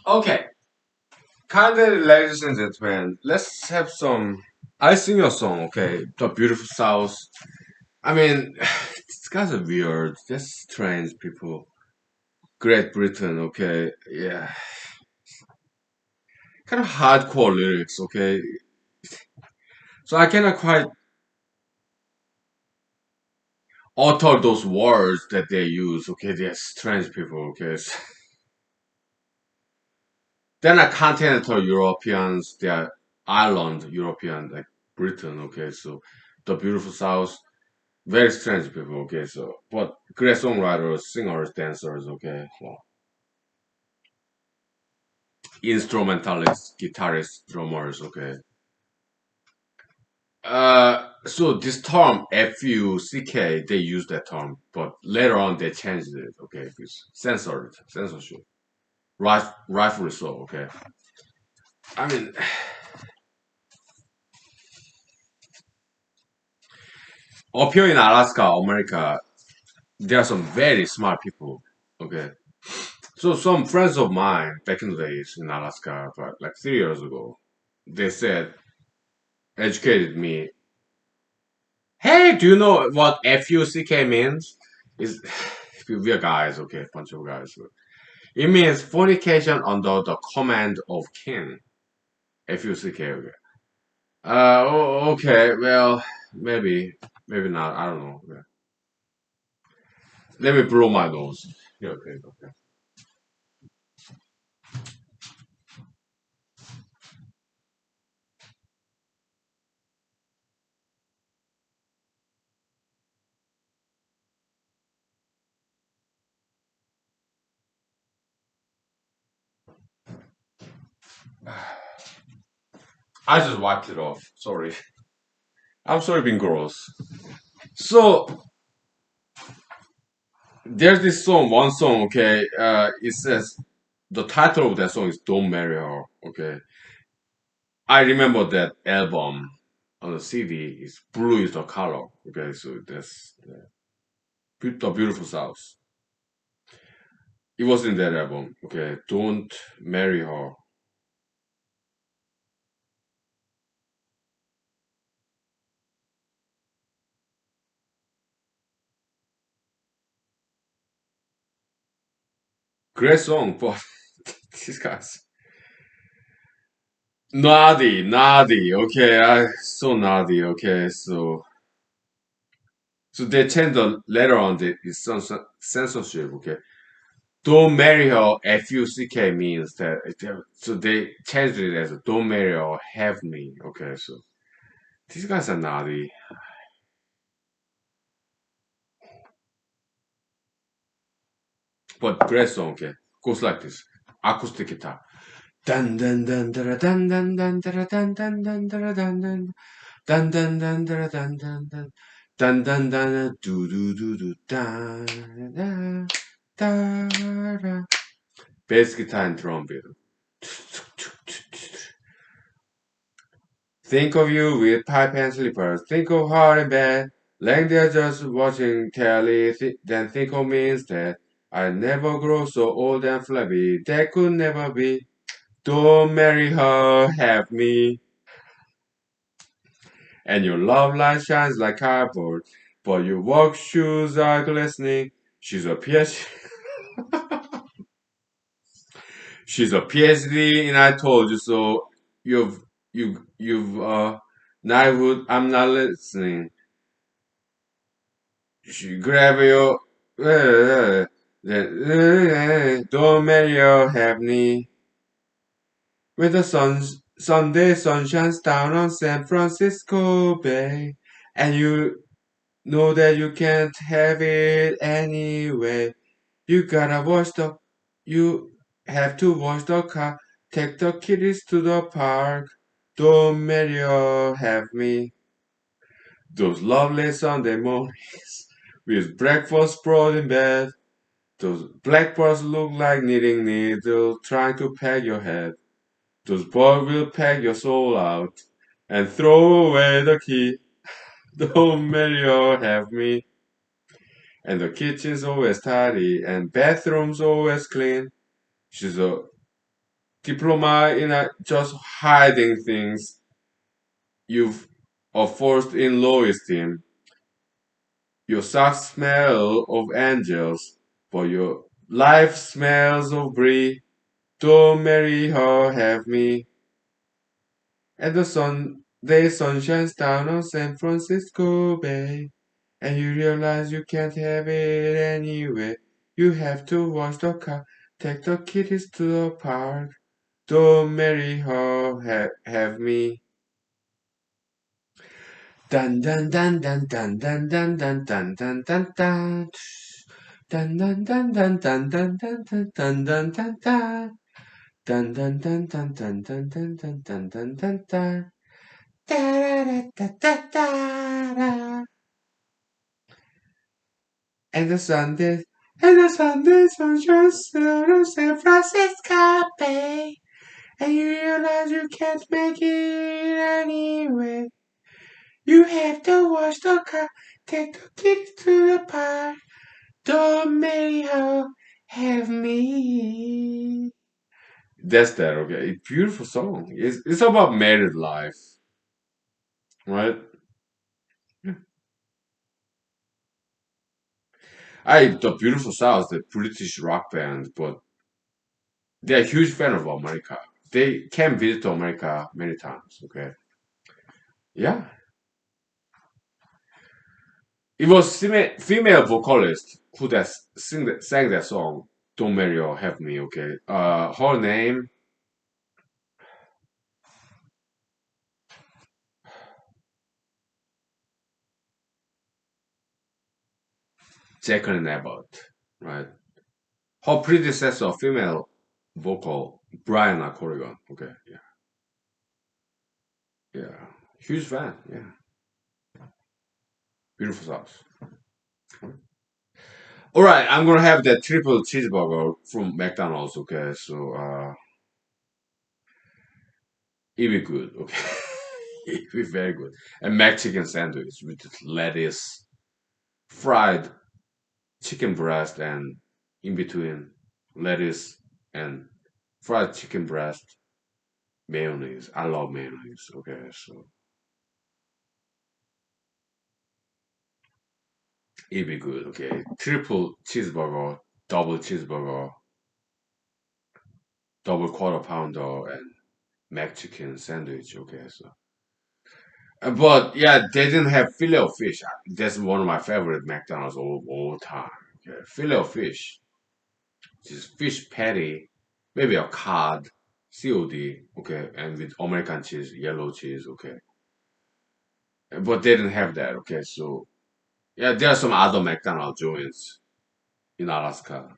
Okay, kind of, ladies and gentlemen, let's have some. I sing your song, okay? The Beautiful South. I mean, these guys are weird. Just strange people. Great Britain, okay? Yeah. Kind of hardcore lyrics, okay? So I cannot quite utter those words that they use, okay? They're strange people, okay? They're not continental Europeans, they're island European, like Britain, okay? So the Beautiful South, very strange people, okay? So, but great songwriters, singers, dancers, okay? Well, instrumentalists, guitarists, drummers, okay? So this term FUCK, they use that term, but later on they changed it. Okay, it's censorship, rightfully so. Okay, I mean, up here in Alaska, America, there are some very smart people. Okay, so some friends of mine back in the days in Alaska, but like 3 years ago, they said educated me. Hey, do you know what FUCK means? Is we are guys, okay, bunch of guys. It means fornication under the command of king. FUCK. Okay. Okay. Well, maybe not. I don't know. Yeah. Let me blow my nose. Yeah, okay. Okay. I just wiped it off. Sorry. I'm sorry, being gross. So there's this song, one song. Okay. It says the title of that song is "Don't Marry Her." Okay. I remember that album on the CD is blue is the color. Okay. So that's the beautiful South. It was in that album. Okay, don't marry her. Great song, but these guys naughty. Okay, so naughty. Okay, so they changed the letter on the it's censorship. Okay, don't marry her. FUCK means that. So they changed it as don't marry her. Have me. Okay, so these guys are naughty. But great song. Okay, goes like this. Acoustic guitar. Dun dun dun dun dun dun dun dun dun dun dun dun dun dun. Dun dun dun dun dun dun dun dun dun dun do do do do dun dun da da. Bass guitar and drum beat. Think of you with pipe and slippers. Think of her in bed, laying there just watching telly. Then think of me instead. I never grow so old and flabby. That could never be. Don't marry her, have me. And your love light shines like cardboard, but your work shoes are glistening. She's a PhD. She's a PhD, and I told you so. You've not would. I'm not listening. She grab your. Don't marry your happy. When the Sunday sun shines down on San Francisco Bay, and you know that you can't have it anyway. You gotta wash the, you have to wash the car, take the kiddies to the park. Don't marry or have me. Those lovely Sunday mornings with breakfast brought in bed. Those blackbirds look like knitting needles trying to peg your head. Those boys will peg your soul out and throw away the key. Don't marry or have me. And the kitchen's always tidy and bathroom's always clean. She's a diploma in just hiding things you've are forced in low esteem. Your socks smell of angels, but your life smells of brie. Don't marry her, have me. And the sun shines down on San Francisco Bay. And you realize you can't have it anyway. You have to wash the car, take the kiddies to the park. Don't marry her, have me. Dun dun dun dun dun dun dun dun dun dun dun dun. Dun dun dun dun dun dun dun dun dun dun dun dun. Dun dun dun dun dun dun dun dun dun dun dun dun. Da da da da da da. And the Sunday, and the Sunday sun shines through San Francisco Bay. And you realize you can't make it anyway. You have to wash the car, take the kids to the park. Don't marry her, have me. That's that, okay? Beautiful song. It's about married life, right? The Beautiful South, the British rock band, but they're a huge fan of America. They came visit to America many times, okay? Yeah. It was female vocalist who sang that song, Don't Marry or Have Me, okay? Her name, Jacqueline Abbott, right? Her predecessor, female vocal, Brian Corrigan, okay? Yeah. Yeah. Huge fan, yeah. Beautiful sauce. All right, I'm gonna have that triple cheeseburger from McDonald's, okay? So, it'll be good, okay? It'll be very good. And mac chicken sandwich with lettuce, fried chicken breast, and in between lettuce and fried chicken breast, mayonnaise. I love mayonnaise. Okay, so it'll be good. Okay, triple cheeseburger, double cheeseburger, double quarter pounder, and mac chicken sandwich. Okay, so. But yeah, they didn't have filet of fish. That's one of my favorite McDonald's all time. Okay, filet of fish, just fish patty, maybe a cod, COD, okay, and with American cheese, yellow cheese, okay. But they didn't have that, okay. So yeah, there are some other McDonald's joints in Alaska,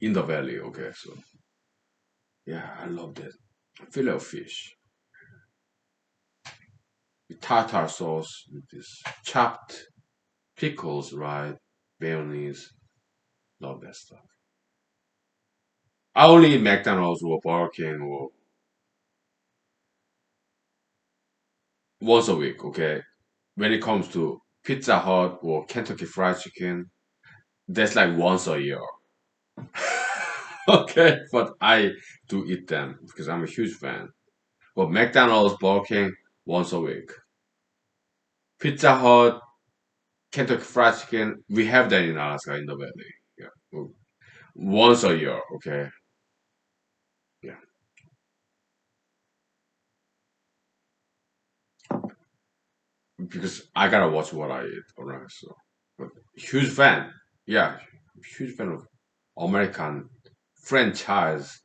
in the valley, okay. So yeah, I love that filet of fish with tartar sauce, with this chopped pickles, right? Mayonnaise, love that stuff. I only eat McDonald's or Burger King or once a week, okay. When it comes to Pizza Hut or Kentucky Fried Chicken, that's like once a year. Okay, but I do eat them because I'm a huge fan. But McDonald's, Burger King, once a week. Pizza Hut, Kentucky Fried Chicken, we have that in Alaska in the valley. Yeah, well, once a year. Okay, yeah, because I gotta watch what I eat. Alright, so but huge fan. Yeah, huge fan of American franchise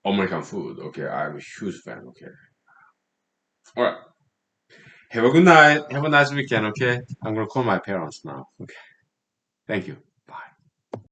American food. Okay, I'm a huge fan. Okay, all right. Have a good night. Have a nice weekend. Okay, I'm gonna call my parents now. Okay, thank you.